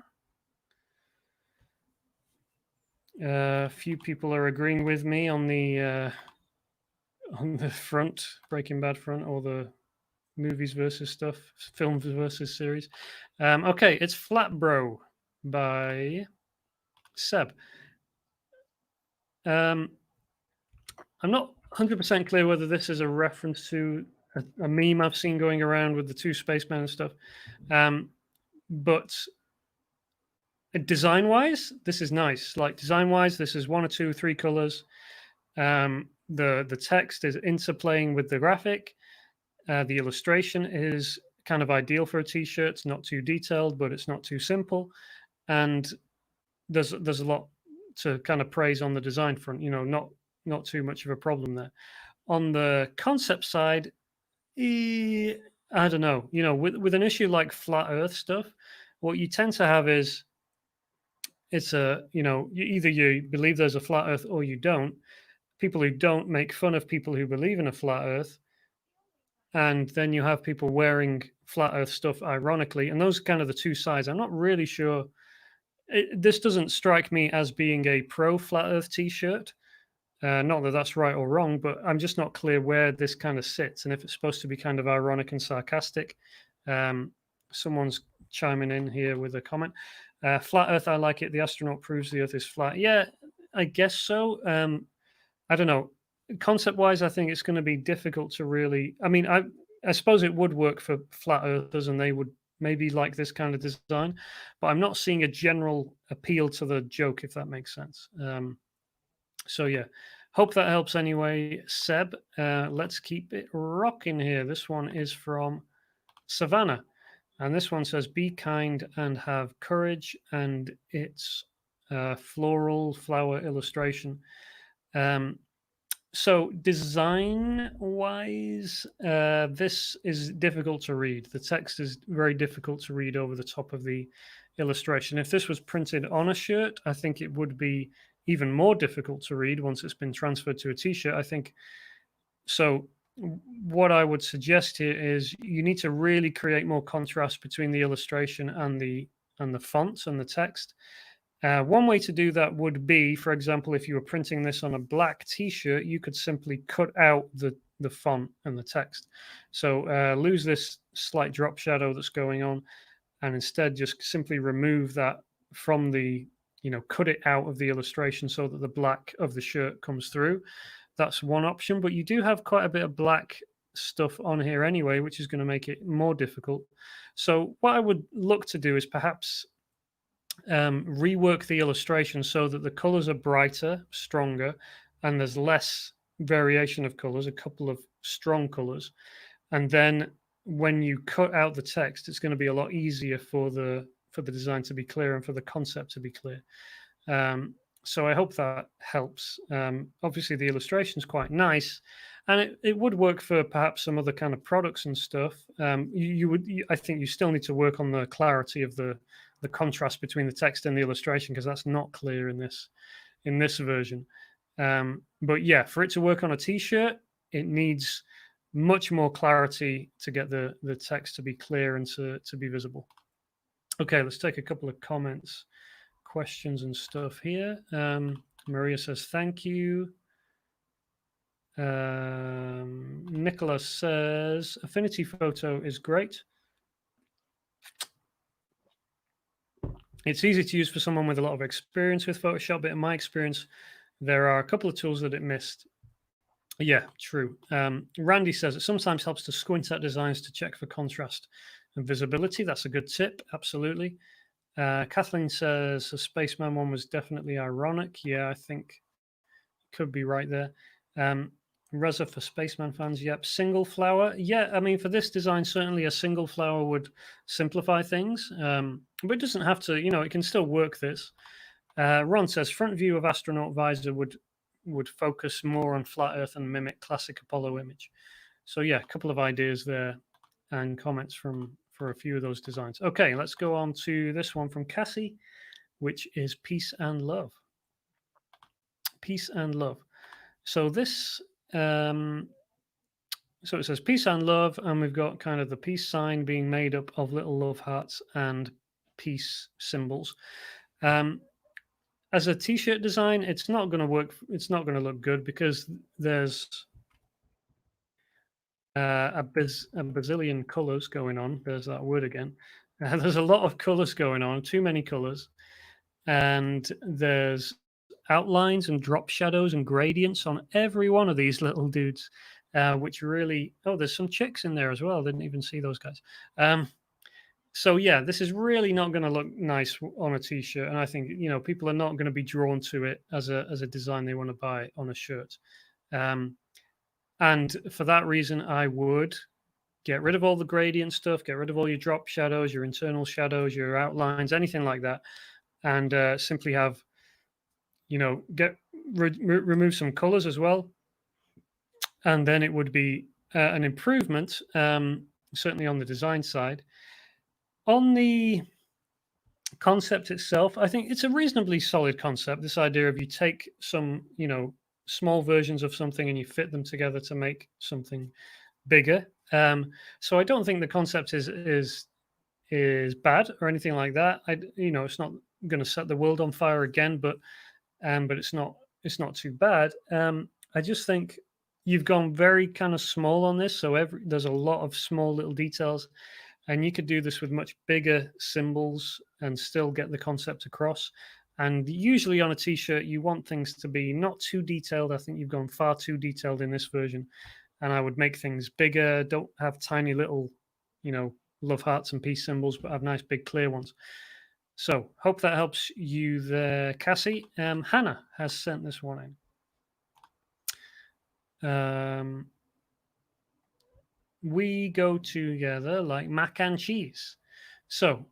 A few people are agreeing with me on the front, Breaking Bad front, or the movies versus stuff, films versus series. Okay, it's Flat Bro by Seb. I'm not 100% clear whether this is a reference to a meme I've seen going around with the two spacemen and stuff. But design-wise, this is nice. Like design-wise, this is 1 or 2 or 3 colors. The text is interplaying with the graphic. The illustration is kind of ideal for a t-shirt. It's not too detailed, but it's not too simple. And there's a lot to kind of praise on the design front. You know, not too much of a problem there. On the concept side, I don't know. You know, with an issue like flat Earth stuff, what you tend to have is it's either you believe there's a flat Earth or you don't. People who don't make fun of people who believe in a flat Earth, and then you have people wearing flat Earth stuff ironically, and those are kind of the two sides. I'm not really sure. This doesn't strike me as being a pro flat Earth T-shirt. Not that that's right or wrong, but I'm just not clear where this kind of sits, and if it's supposed to be kind of ironic and sarcastic. Someone's chiming in here with a comment. Flat Earth, I like it. The astronaut proves the Earth is flat. Yeah, I guess so. I don't know. Concept-wise, I think it's going to be difficult to really. I mean, I suppose it would work for flat Earthers, and they would maybe like this kind of design, but I'm not seeing a general appeal to the joke, if that makes sense. So yeah, hope that helps anyway, Seb. Let's keep it rocking here. This one is from Savannah, and this one says, "Be kind and have courage," and it's floral flower illustration. So design-wise, this is difficult to read. The text is very difficult to read over the top of the illustration. If this was printed on a shirt, I think it would be even more difficult to read once it's been transferred to a t-shirt, I think. So what I would suggest here is you need to really create more contrast between the illustration and the fonts and the text. One way to do that would be, for example, if you were printing this on a black t-shirt, you could simply cut out the font and the text. So lose this slight drop shadow that's going on, and instead just simply remove that from the, cut it out of the illustration so that the black of the shirt comes through. That's one option, but you do have quite a bit of black stuff on here anyway, which is going to make it more difficult. So what I would look to do is perhaps rework the illustration so that the colors are brighter, stronger, and there's less variation of colors, a couple of strong colors. And then when you cut out the text, it's going to be a lot easier for the design to be clear and for the concept to be clear. So I hope that helps. Obviously, the illustration is quite nice, and it would work for perhaps some other kind of products and stuff. I think you still need to work on the clarity of the contrast between the text and the illustration, because that's not clear in this version. But yeah, for it to work on a t-shirt, it needs much more clarity to get the text to be clear and to be visible. Okay, let's take a couple of comments, questions and stuff here. Maria says, thank you. Nicholas says, Affinity Photo is great. It's easy to use for someone with a lot of experience with Photoshop, but in my experience, there are a couple of tools that it missed. Yeah, true. Randy says it sometimes helps to squint at designs to check for contrast and visibility. That's a good tip. Absolutely. Kathleen says the Spaceman one was definitely ironic. Yeah, I think could be right there. Reza for Spaceman fans. Yep. Single flower. Yeah, I mean, for this design, certainly a single flower would simplify things. But it doesn't have to, it can still work this. Ron says front view of astronaut visor would focus more on flat Earth and mimic classic Apollo image. So yeah, a couple of ideas there and comments for a few of those designs. Okay, let's go on to this one from Cassie, which is Peace and Love. Peace and Love. So this, so it says Peace and Love, and we've got kind of the peace sign being made up of little love hearts and peace symbols. As a t-shirt design, it's not going to work. It's not going to look good because there's a bazillion colors going on. There's that word again. There's a lot of colors going on, too many colors. And there's outlines and drop shadows and gradients on every one of these little dudes, which really, there's some chicks in there as well. Didn't even see those guys. So yeah, this is really not going to look nice on a t-shirt, and I think people are not going to be drawn to it as a design they want to buy on a shirt. And for that reason, I would get rid of all the gradient stuff, get rid of all your drop shadows, your internal shadows, your outlines, anything like that, and simply have remove some colors as well, and then it would be an improvement, certainly on the design side. On the concept itself, I think it's a reasonably solid concept. This idea of you take some, small versions of something and you fit them together to make something bigger. So I don't think the concept is bad or anything like that. It's not going to set the world on fire again, but it's not too bad. I just think you've gone very kind of small on this, so there's a lot of small little details. And you could do this with much bigger symbols and still get the concept across. And usually on a t-shirt, you want things to be not too detailed. I think you've gone far too detailed in this version. And I would make things bigger. Don't have tiny little, love hearts and peace symbols, but have nice big clear ones. So hope that helps you there, Cassie. Hannah has sent this one in. We go together like mac and cheese. So,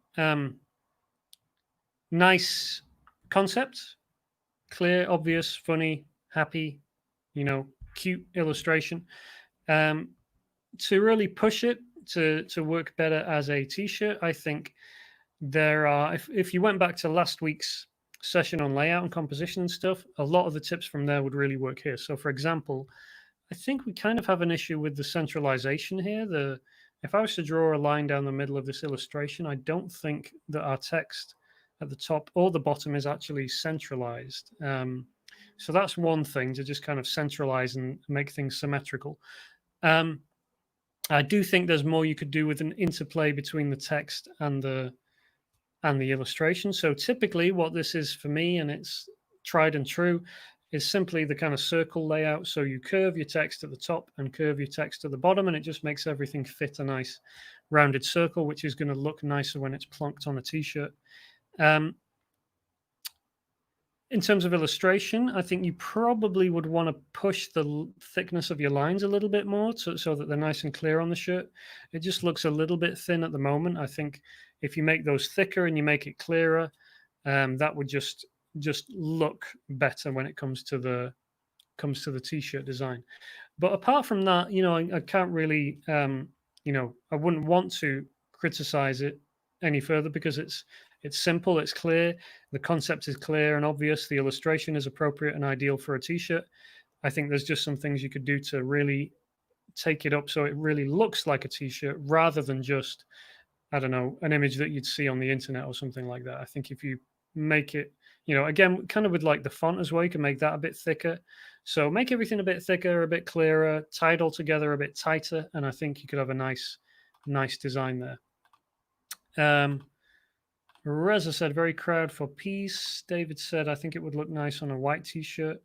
nice concept, clear, obvious, funny, happy, cute illustration. To really push it to work better as a t-shirt, I think there are, if you went back to last week's session on layout and composition and stuff, a lot of the tips from there would really work here. So for example, I think we kind of have an issue with the centralization here. If I was to draw a line down the middle of this illustration, I don't think that our text at the top or the bottom is actually centralized. So that's one thing, to just kind of centralize and make things symmetrical. I do think there's more you could do with an interplay between the text and the illustration. So typically what this is for me, and it's tried and true, is simply the kind of circle layout. So you curve your text at the top and curve your text at the bottom, and it just makes everything fit a nice rounded circle, which is going to look nicer when it's plonked on a t-shirt. In terms of illustration, I think you probably would want to push the thickness of your lines a little bit more so that they're nice and clear on the shirt. It just looks a little bit thin at the moment. I think if you make those thicker and you make it clearer, that would just look better when it comes to the t-shirt design. But apart from that, I can't really, I wouldn't want to criticize it any further because it's simple, it's clear, the concept is clear and obvious, the illustration is appropriate and ideal for a t-shirt. I think there's just some things you could do to really take it up so it really looks like a t-shirt rather than just, I don't know, an image that you'd see on the internet or something like that. I think if you make it, again, kind of with like the font as well, you can make that a bit thicker. So make everything a bit thicker, a bit clearer, tie it all together a bit tighter, and I think you could have a nice design there. Reza said, very crowd for peace. David said, I think it would look nice on a white t-shirt.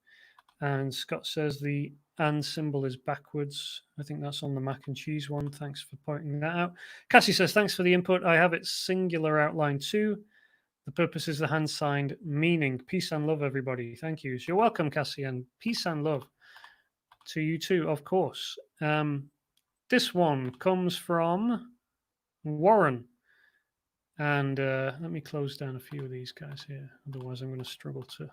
And Scott says the and symbol is backwards. I think that's on the mac and cheese one. Thanks for pointing that out. Cassie says, thanks for the input. I have it singular outline too. The purpose is the hand signed meaning. Peace and love, everybody. Thank you. So you're welcome, Cassie, and peace and love to you too, of course. This one comes from Warren. And let me close down a few of these guys here. Otherwise, I'm going to struggle to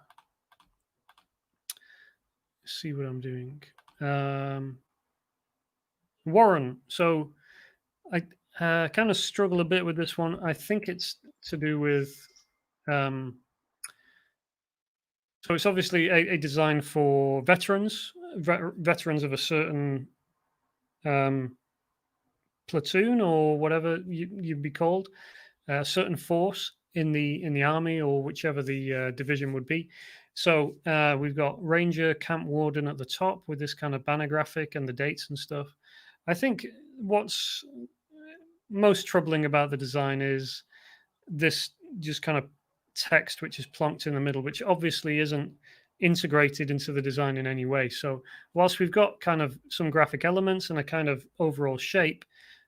see what I'm doing. Warren. So I kind of struggle a bit with this one. I think it's to do with. So it's obviously a design for veterans, veterans of a certain platoon or whatever you'd be called, a certain force in the army or whichever the division would be. So we've got Ranger, Camp Warden at the top with this kind of banner graphic and the dates and stuff. I think what's most troubling about the design is this just kind of text which is plonked in the middle, which obviously isn't integrated into the design in any way. So whilst we've got kind of some graphic elements and a kind of overall shape,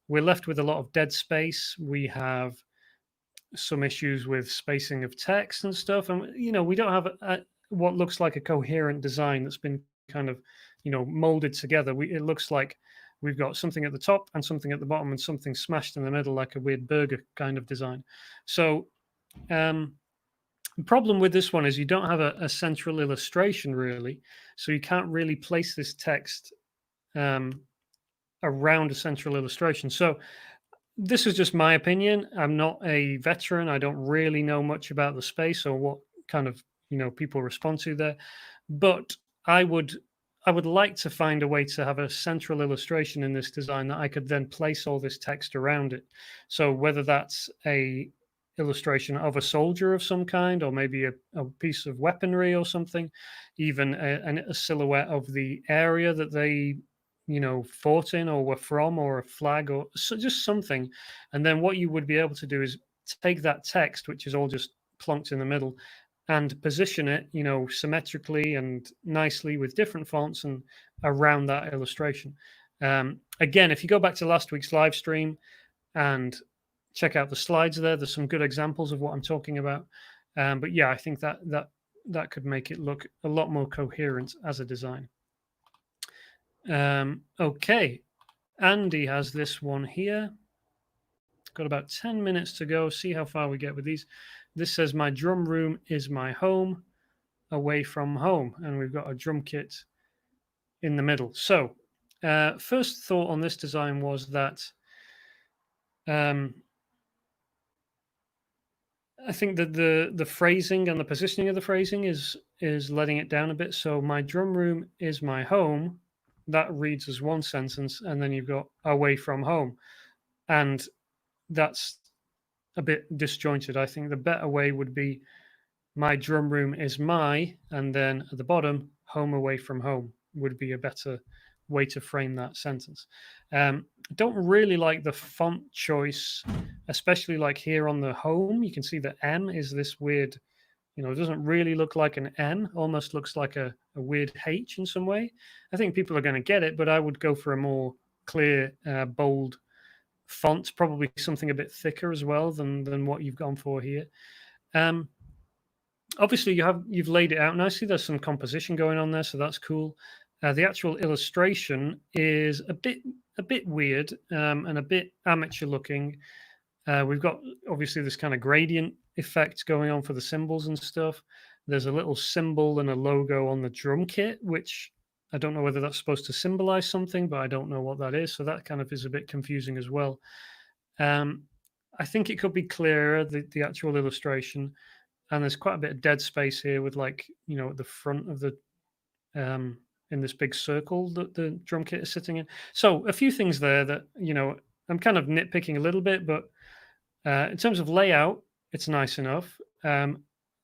we're left with a lot of dead space. We have some issues with spacing of text and stuff, and we don't have what looks like a coherent design that's been kind of molded together. It looks like we've got something at the top and something at the bottom and something smashed in the middle, like a weird burger kind of design. So the problem with this one is you don't have a central illustration really, so you can't really place this text around a central illustration. So this is just my opinion. I'm not a veteran. I don't really know much about the space or what kind of people respond to there, but I would like to find a way to have a central illustration in this design that I could then place all this text around it. So whether that's a illustration of a soldier of some kind, or maybe a piece of weaponry or something, even a silhouette of the area that they fought in or were from, or a flag, or just something. And then what you would be able to do is take that text, which is all just plonked in the middle, and position it, symmetrically and nicely with different fonts and around that illustration. Again, if you go back to last week's live stream and check out the slides there's some good examples of what I'm talking about. But yeah, I think that could make it look a lot more coherent as a design. Okay, Andy has this one here. Got about 10 minutes to go. See how far we get with these. This says, my drum room is my home, away from home. And we've got a drum kit in the middle. So first thought on this design was that I think that the phrasing and the positioning of the phrasing is letting it down a bit. So my drum room is my home. That reads as one sentence, and then you've got away from home. And that's a bit disjointed. I think the better way would be my drum room is my, and then at the bottom, home away from home would be a better way to frame that sentence. Don't really like the font choice, especially like here on the home. You can see the M is this weird, it doesn't really look like an M, almost looks like a weird H in some way. I think people are going to get it, but I would go for a more clear, bold font, probably something a bit thicker as well than what you've gone for here. Obviously, you've laid it out nicely. There's some composition going on there, so that's cool. The actual illustration is a bit weird and a bit amateur looking. We've got obviously this kind of gradient effect going on for the symbols and stuff. There's a little symbol and a logo on the drum kit, which I don't know whether that's supposed to symbolize something, but I don't know what that is. So that kind of is a bit confusing as well. I think it could be clearer, the actual illustration. And there's quite a bit of dead space here with, like, at the front of the in this big circle that the drum kit is sitting in. So a few things there that, I'm kind of nitpicking a little bit, but in terms of layout, it's nice enough.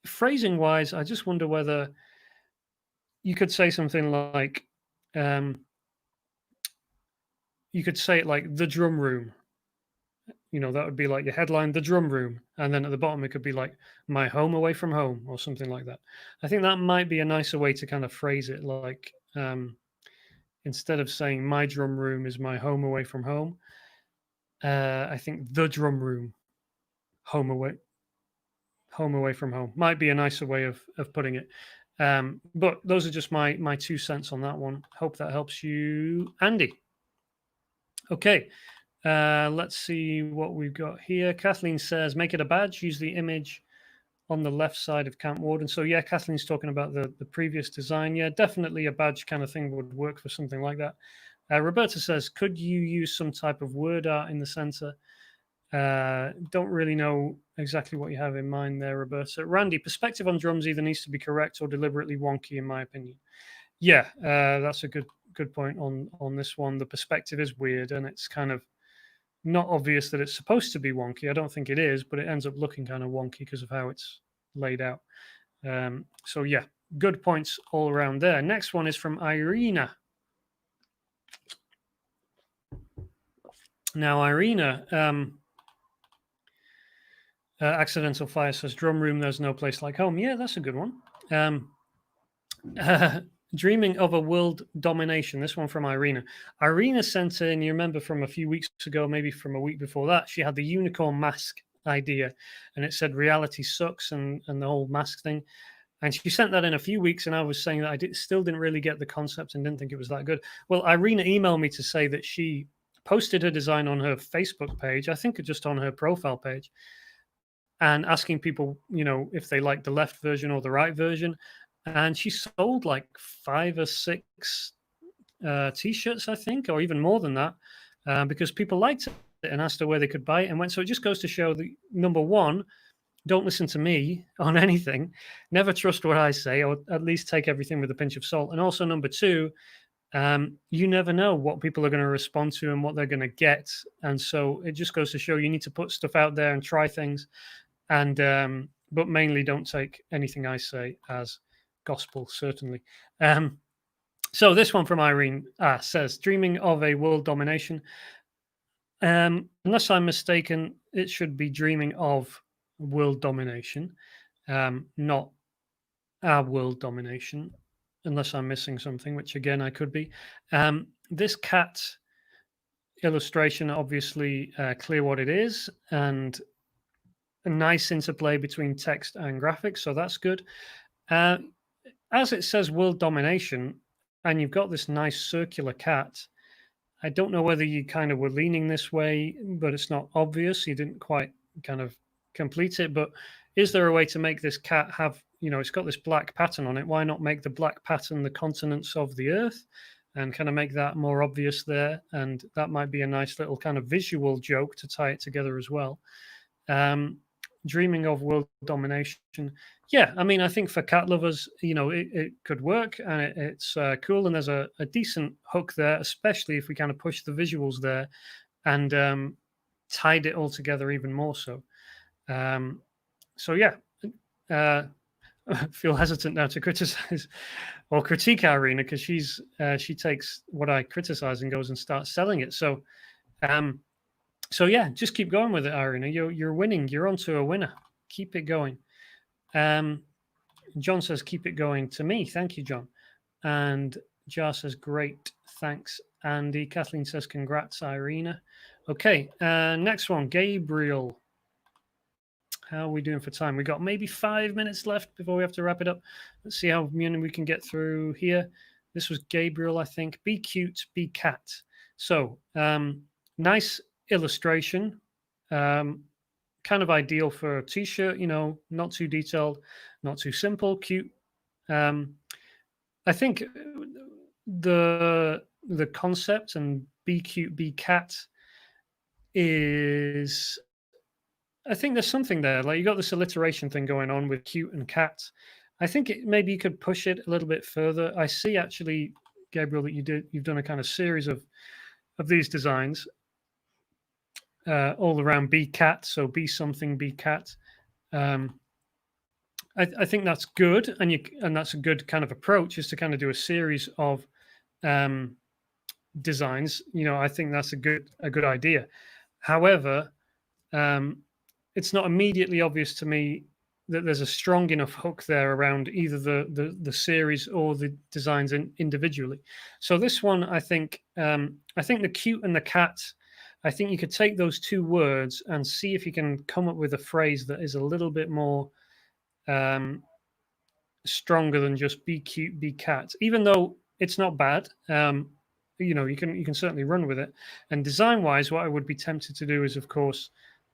Phrasing wise, I just wonder whether you could say something like, um, you could say it like the drum room. That would be like your headline, the drum room. And then at the bottom, it could be like my home away from home or something like that. I think that might be a nicer way to kind of phrase it. Like, instead of saying my drum room is my home away from home, I think the drum room, home away from home might be a nicer way of putting it. But those are just my 2 cents on that one. Hope that helps you, Andy. Okay, let's see what we've got here. Kathleen says, make it a badge. Use the image on the left side of Camp Warden. So yeah, Kathleen's talking about the previous design. Yeah, definitely a badge kind of thing would work for something like that. Roberta says, could you use some type of word art in the center? Don't really know exactly what you have in mind there, Roberta. Randy, perspective on drums either needs to be correct or deliberately wonky, in my opinion. Yeah, that's a good point on this one. The perspective is weird, and it's kind of not obvious that it's supposed to be wonky. I don't think it is, but it ends up looking kind of wonky because of how it's laid out. So yeah, good points all around there. Next one is from Irina. Now, Irina, Accidental Fire says, drum room, there's no place like home. Yeah, that's a good one. Dreaming of a world domination. This one from Irina. Irina sent in, you remember from a few weeks ago, maybe from a week before that, she had the unicorn mask idea, and it said reality sucks and the whole mask thing. And she sent that in a few weeks, and I was saying that I still didn't really get the concept and didn't think it was that good. Well, Irina emailed me to say that she posted her design on her Facebook page, I think just on her profile page, and asking people, if they like the left version or the right version. And she sold like 5 or 6 t-shirts, I think, or even more than that, because people liked it and asked her where they could buy it and went. So it just goes to show that, number one, don't listen to me on anything. Never trust what I say, or at least take everything with a pinch of salt. And also, number two, you never know what people are going to respond to and what they're going to get. And so it just goes to show you need to put stuff out there and try things. And but mainly don't take anything I say as gospel, certainly. So this one from Irene says, dreaming of a world domination. Unless I'm mistaken, it should be dreaming of world domination, not our world domination, unless I'm missing something, which again, I could be. This cat illustration, obviously clear what it is, and a nice interplay between text and graphics, so that's good. As it says world domination, and you've got this nice circular cat, I don't know whether you kind of were leaning this way, but it's not obvious. You didn't quite kind of complete it. But is there a way to make this cat have, it's got this black pattern on it. Why not make the black pattern the continents of the earth and kind of make that more obvious there? And that might be a nice little kind of visual joke to tie it together as well. Dreaming of world domination. Yeah, I mean, I think for cat lovers, it could work, and it's cool, and there's a decent hook there, especially if we kind of push the visuals there and tied it all together even more so. So yeah, I feel hesitant now to criticize or critique Irina because she takes what I criticize and goes and starts selling it. So yeah, just keep going with it, Irina. You're winning. You're onto a winner. Keep it going. John says, keep it going to me. Thank you, John. And Jar says, great. Thanks, Andy. Kathleen says, congrats, Irina. Okay, next one, Gabriel. How are we doing for time? We got maybe 5 minutes left before we have to wrap it up. Let's see how many we can get through here. This was Gabriel, I think. Be cute, be cat. So, nice illustration. Kind of ideal for a t-shirt, not too detailed, not too simple, cute. I think the concept and be cute, be cat is, I think there's something there. Like you got this alliteration thing going on with cute and cat. I think maybe you could push it a little bit further. I see actually Gabriel, that you've done a kind of series of these designs all around be cat, so be something, be cat. I think that's good, and that's a good kind of approach, is to kind of do a series of designs. I think that's a good idea. However, it's not immediately obvious to me that there's a strong enough hook there around either the series or the designs individually. So this one, I think the cute and the cat, I think you could take those two words and see if you can come up with a phrase that is a little bit more stronger than just be cute, be cat, even though it's not bad. You can certainly run with it. And design wise, what I would be tempted to do is, of course,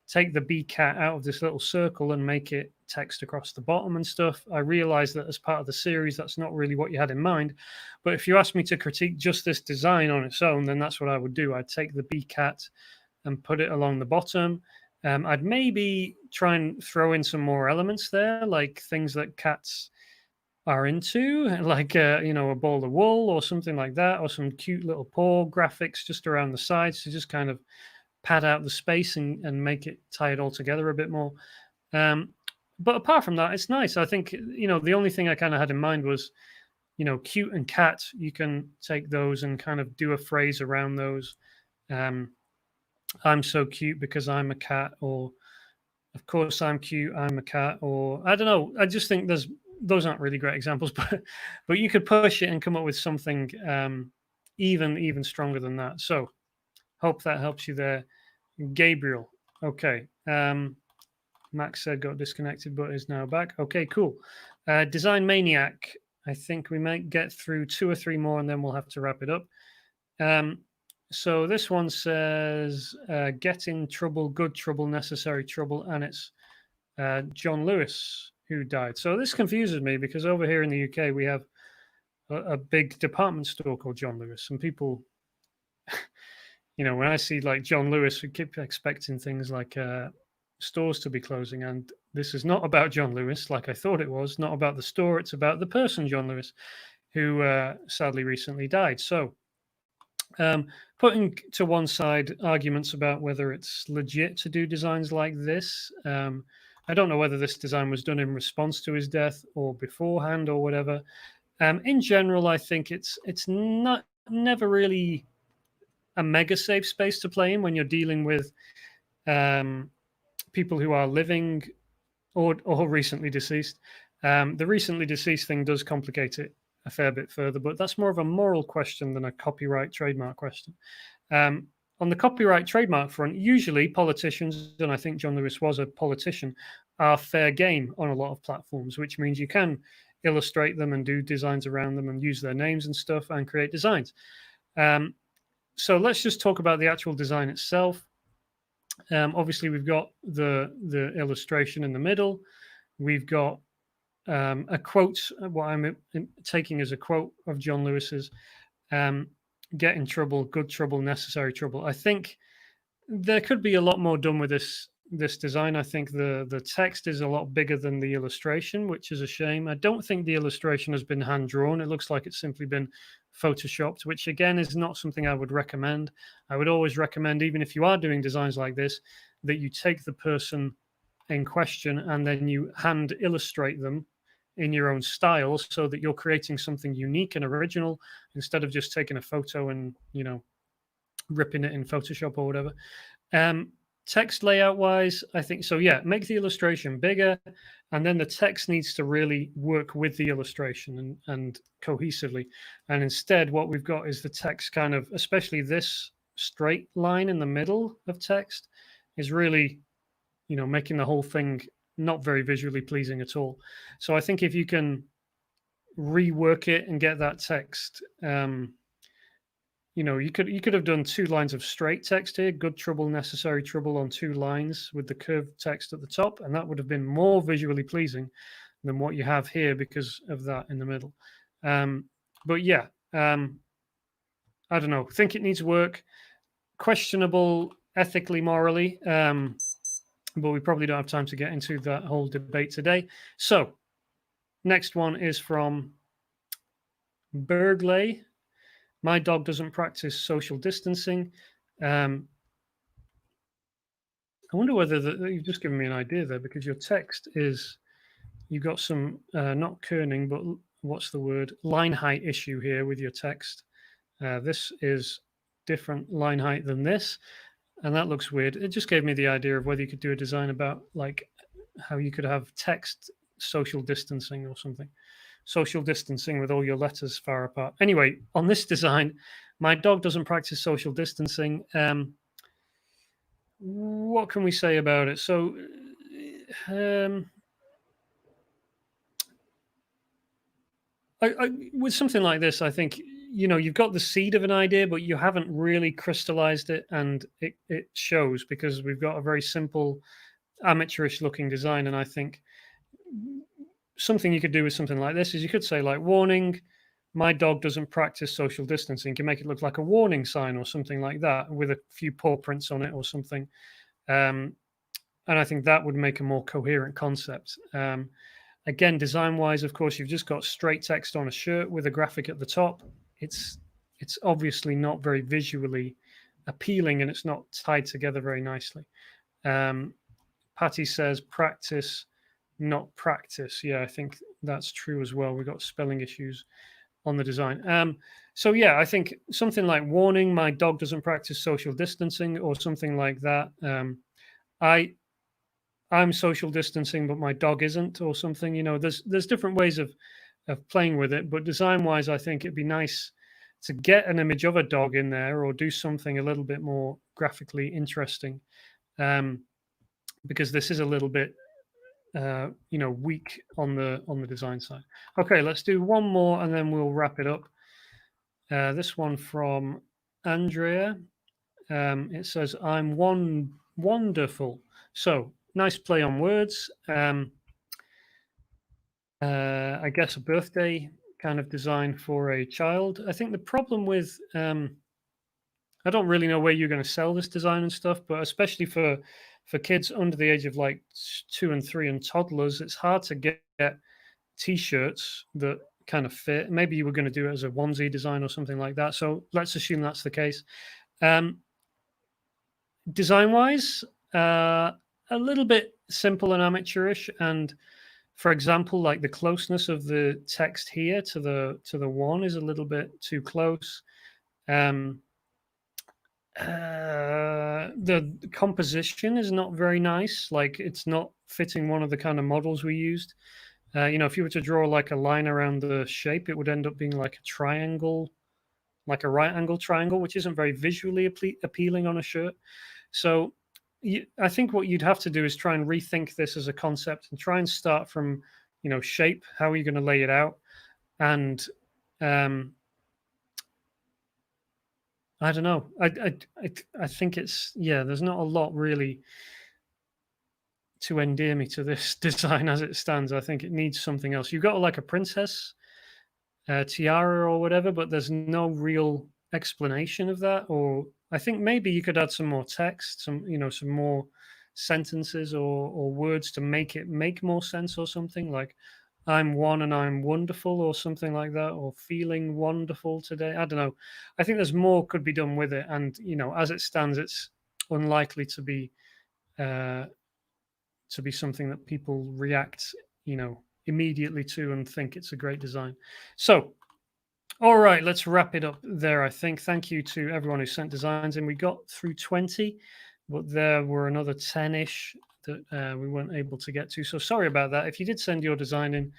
take the be cat out of this little circle and make it text across the bottom and stuff. I realize that as part of the series, that's not really what you had in mind. But if you ask me to critique just this design on its own, then that's what I would do. I'd take the be cat and put it along the bottom. I'd maybe try and throw in some more elements there, like things that cats are into, like a ball of wool or something like that, or some cute little paw graphics just around the sides to just kind of pad out the space and make it tie it all together a bit more. But apart from that, it's nice. I think the only thing I kind of had in mind was cute and cat. You can take those and kind of do a phrase around those. I'm so cute because I'm a cat, or of course I'm cute, I'm a cat, or I don't know. I just think those aren't really great examples, but you could push it and come up with something even stronger than that. So hope that helps you there, Gabriel. Okay. Max said got disconnected but is now back. Okay, cool. Design Maniac. I think we might get through 2 or 3 more and then we'll have to wrap it up. So this one says get in trouble, good trouble, necessary trouble, and it's John Lewis who died. So this confuses me because over here in the UK we have a big department store called John Lewis, and people, when I see like John Lewis, we keep expecting things like stores to be closing, and this is not about John Lewis like I thought it was. Not about the store, it's about the person John Lewis, who sadly recently died. So putting to one side arguments about whether it's legit to do designs like this, I don't know whether this design was done in response to his death or beforehand or whatever. In general, I think it's never really a mega safe space to play in when you're dealing with people who are living or recently deceased. The recently deceased thing does complicate it a fair bit further, but that's more of a moral question than a copyright trademark question. On the copyright trademark front, usually politicians, and I think John Lewis was a politician, are fair game on a lot of platforms, which means you can illustrate them and do designs around them and use their names and stuff and create designs. So let's just talk about the actual design itself. Obviously, we've got the illustration in the middle. We've got a quote, what I'm taking as a quote of John Lewis's, get in trouble, good trouble, necessary trouble. I think there could be a lot more done with this design. I think the text is a lot bigger than the illustration, which is a shame. I don't think the illustration has been hand drawn. It looks like it's simply been photoshopped, which again is not something I would recommend. I would always recommend, even if you are doing designs like this, that you take the person in question and then you hand illustrate them in your own style so that you're creating something unique and original instead of just taking a photo and ripping it in Photoshop or whatever. Text layout wise, I think so. Yeah, make the illustration bigger, and then the text needs to really work with the illustration and cohesively. And instead, what we've got is the text kind of, especially this straight line in the middle of text, is really, making the whole thing not very visually pleasing at all. So I think if you can rework it and get that text, you could have done 2 lines of straight text here, good trouble, necessary trouble, on 2 lines with the curved text at the top, and that would have been more visually pleasing than what you have here because of that in the middle. But yeah, I don't know. Think it needs work. Questionable ethically, morally, but we probably don't have time to get into that whole debate today. So next one is from Bergley. My dog doesn't practice social distancing. I wonder whether you've just given me an idea there, because your text is, you've got some not kerning, but what's the word, line height issue here with your text. This is different line height than this, and that looks weird. It just gave me the idea of whether you could do a design about like how you could have text social distancing or something. Social distancing with all your letters far apart. Anyway, on this design, my dog doesn't practice social distancing. What can we say about it? So, um, with something like this, I think, you've got the seed of an idea, but you haven't really crystallized it, and it shows, because we've got a very simple, amateurish looking design. And I think something you could do with something like this is you could say, like, warning, my dog doesn't practice social distancing. You can make it look like a warning sign or something like that, with a few paw prints on it or something. Um, and I think that would make a more coherent concept. Again, design wise, of course, you've just got straight text on a shirt with a graphic at the top. It's obviously not very visually appealing, and it's not tied together very nicely. Patty says practice, not practice. Yeah, I think that's true as well. We've got spelling issues on the design. So yeah, I think something like warning, my dog doesn't practice social distancing, or something like that. I'm social distancing, but my dog isn't, or something. There's different ways of playing with it, but design wise, I think it'd be nice to get an image of a dog in there, or do something a little bit more graphically interesting, because this is a little bit weak on the design side. Okay, let's do one more and then we'll wrap it up. This one from Andrea. It says, I'm wonderful. So nice play on words. I guess a birthday kind of design for a child. I think the problem with, I don't really know where you're going to sell this design and stuff, but especially for kids under the age of like 2 and 3 and toddlers, it's hard to get t-shirts that kind of fit. Maybe you were going to do it as a onesie design or something like that. So let's assume that's the case. Design wise, a little bit simple and amateurish, and for example, like the closeness of the text here to the one is a little bit too close. The composition is not very nice. Like, it's not fitting one of the kind of models we used. If you were to draw like a line around the shape, it would end up being like a triangle, like a right angle triangle, which isn't very visually appealing on a shirt. So I think what you'd have to do is try and rethink this as a concept, and try and start from, shape. How are you going to lay it out? And I don't know. I think it's, yeah, there's not a lot really to endear me to this design as it stands. I think it needs something else. You've got like a princess tiara or whatever, but there's no real explanation of that. Or I think maybe you could add some more text, some more sentences or words to make it make more sense, or something like, I'm one and I'm wonderful, or something like that, or feeling wonderful today. I don't know. I think there's more could be done with it. And, as it stands, it's unlikely to be something that people react, immediately to and think it's a great design. So, all right, let's wrap it up there, I think. Thank you to everyone who sent designs in. We got through 20, but there were another 10-ish that we weren't able to get to. So sorry about that. If you did send your design in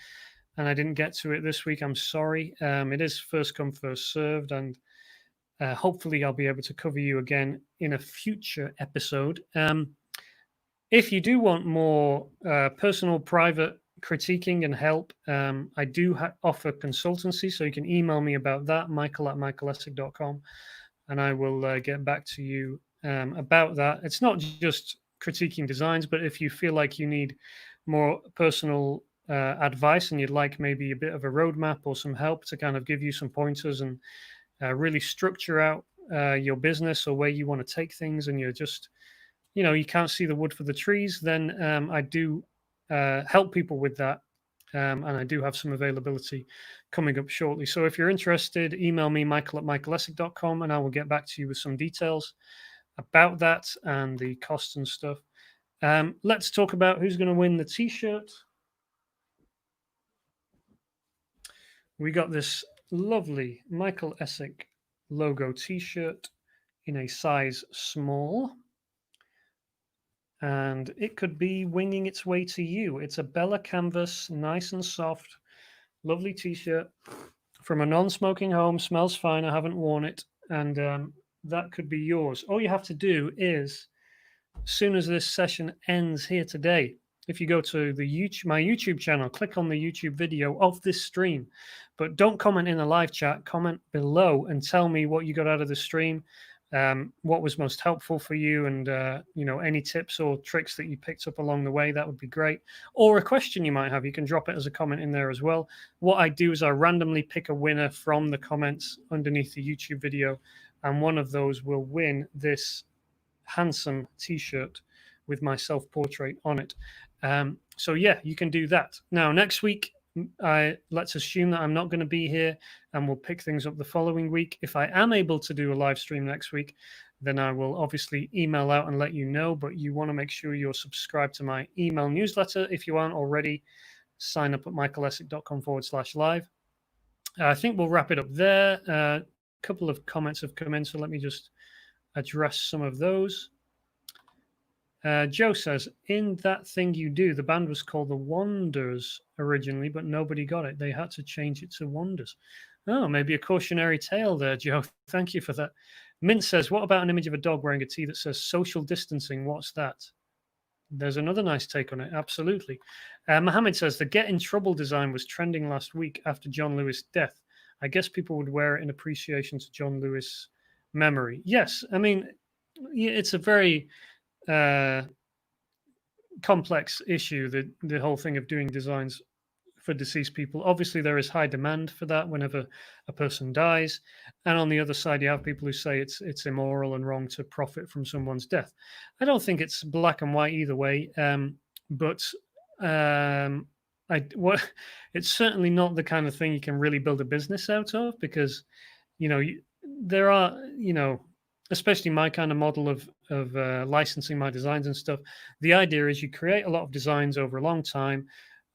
and I didn't get to it this week, I'm sorry. It is first come, first served, and hopefully I'll be able to cover you again in a future episode. If you do want more personal, private critiquing and help, I do offer consultancy, so you can email me about that, michael@michaelessek.com, and I will get back to you about that. It's not just critiquing designs, but if you feel like you need more personal advice, and you'd like maybe a bit of a roadmap or some help to kind of give you some pointers and really structure out your business, or where you want to take things, and you're just, you can't see the wood for the trees, then I do help people with that. and I do have some availability coming up shortly. So if you're interested, email me, michael@michaelessek.com, and I will get back to you with some details about that and the costs and stuff. Let's talk about who's going to win the t-shirt. We got this lovely Michael Essek logo t-shirt in a size small, and it could be winging its way to you. It's a Bella canvas, nice and soft, lovely t-shirt from a non-smoking home, smells fine. I haven't worn it, and that could be yours. All you have to do is, as soon as this session ends here today, if you go to my YouTube channel, click on the YouTube video of this stream, but don't comment in the live chat. Comment below and tell me what you got out of the stream, what was most helpful for you, and any tips or tricks that you picked up along the way. That would be great. Or a question you might have, you can drop it as a comment in there as well. What I do is I randomly pick a winner from the comments underneath the YouTube video, and one of those will win this handsome t-shirt with my self-portrait on it. So yeah, you can do that. Now next week, let's assume that I'm not going to be here, and we'll pick things up the following week. If I am able to do a live stream next week, then I will obviously email out and let you know, but you want to make sure you're subscribed to my email newsletter. If you aren't already, sign up at michaelessek.com/live. I think we'll wrap it up there. A couple of comments have come in, so let me just address some of those. Joe says, in That Thing You Do, the band was called the Wonders originally, but nobody got it. They had to change it to Wonders. Oh, maybe a cautionary tale there, Joe. Thank you for that. Mint says, what about an image of a dog wearing a tee that says social distancing? What's that? There's another nice take on it. Absolutely. Mohammed says, the Get in Trouble design was trending last week after John Lewis' death. I guess people would wear it in appreciation to John Lewis' memory. Yes, I mean, it's a very complex issue, the whole thing of doing designs for deceased people. Obviously, there is high demand for that whenever a person dies, and on the other side, you have people who say it's immoral and wrong to profit from someone's death. I don't think it's black and white either way, but it's certainly not the kind of thing you can really build a business out of, because there are especially my kind of model of licensing my designs and stuff. The idea is you create a lot of designs over a long time.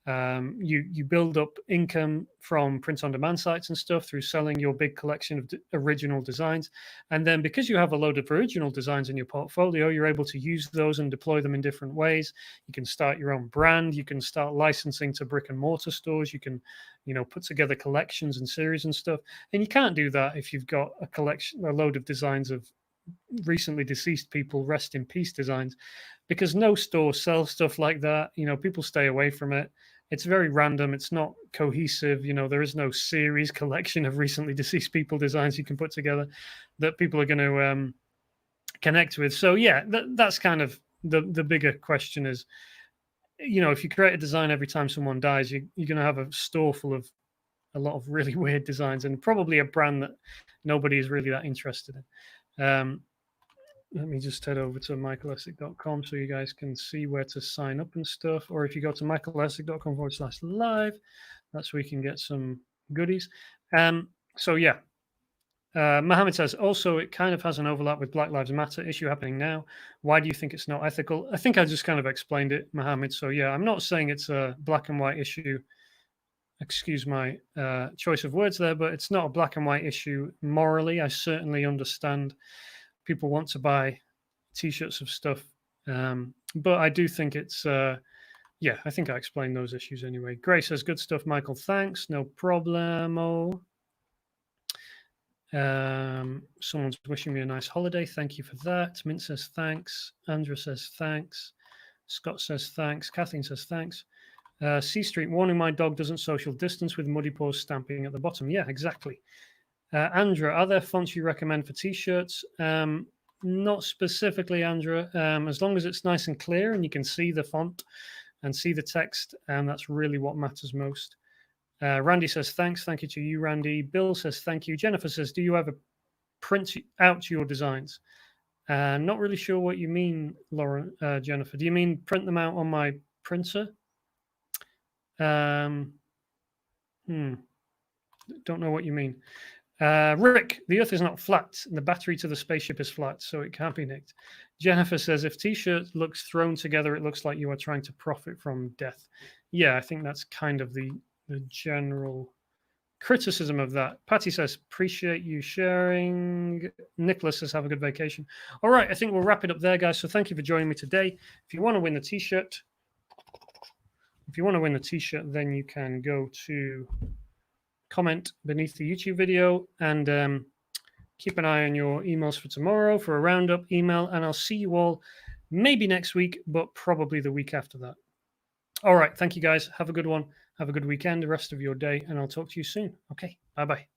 You build up income from print-on-demand sites and stuff through selling your big collection of original designs. And then because you have a load of original designs in your portfolio, you're able to use those and deploy them in different ways. You can start your own brand. You can start licensing to brick and mortar stores. You can, put together collections and series and stuff. And you can't do that if you've got a load of designs of recently deceased people, rest in peace designs, because no store sells stuff like that. People stay away from it. It's very random. It's not cohesive. There is no series collection of recently deceased people designs you can put together that people are going to connect with. So yeah, that's kind of the bigger question is, if you create a design every time someone dies, you're going to have a store full of a lot of really weird designs, and probably a brand that nobody is really that interested in. Let me just head over to michaelessek.com so you guys can see where to sign up and stuff. Or if you go to michaelessek.com/live, that's where you can get some goodies. So yeah, Mohammed says, also, it kind of has an overlap with Black Lives Matter issue happening now. Why do you think it's not ethical? I think I just kind of explained it, Mohammed. So yeah, I'm not saying it's a black and white issue. Excuse my choice of words there, but it's not a black and white issue morally. I certainly understand people want to buy t-shirts of stuff, but I do think it's I think I explained those issues anyway. Grace says, good stuff, Michael, thanks, no problemo. Someone's wishing me a nice holiday, thank you for that. Mint says thanks. Andrew says thanks. Scott says thanks. Kathleen says thanks. C Street, warning, my dog doesn't social distance with muddy paws stamping at the bottom. Yeah, exactly. Andrea, are there fonts you recommend for t-shirts? Not specifically, Andrea. As long as it's nice and clear and you can see the font and see the text, and that's really what matters most. Randy says thanks. Thank you to you, Randy. Bill says thank you. Jennifer says, do you ever print out your designs? Not really sure what you mean, Lauren. Jennifer, do you mean print them out on my printer? Don't know what you mean. Rick, the Earth is not flat. The battery to the spaceship is flat, so it can't be nicked. Jennifer says, if T-shirt looks thrown together, it looks like you are trying to profit from death. Yeah, I think that's kind of the general criticism of that. Patty says, appreciate you sharing. Nicholas says, have a good vacation. All right, I think we'll wrap it up there, guys. So thank you for joining me today. If you want to win the T-shirt, then you can go to comment beneath the YouTube video and keep an eye on your emails for tomorrow for a roundup email. And I'll see you all maybe next week, but probably the week after that. All right. Thank you, guys. Have a good one. Have a good weekend, the rest of your day, and I'll talk to you soon. Okay. Bye-bye.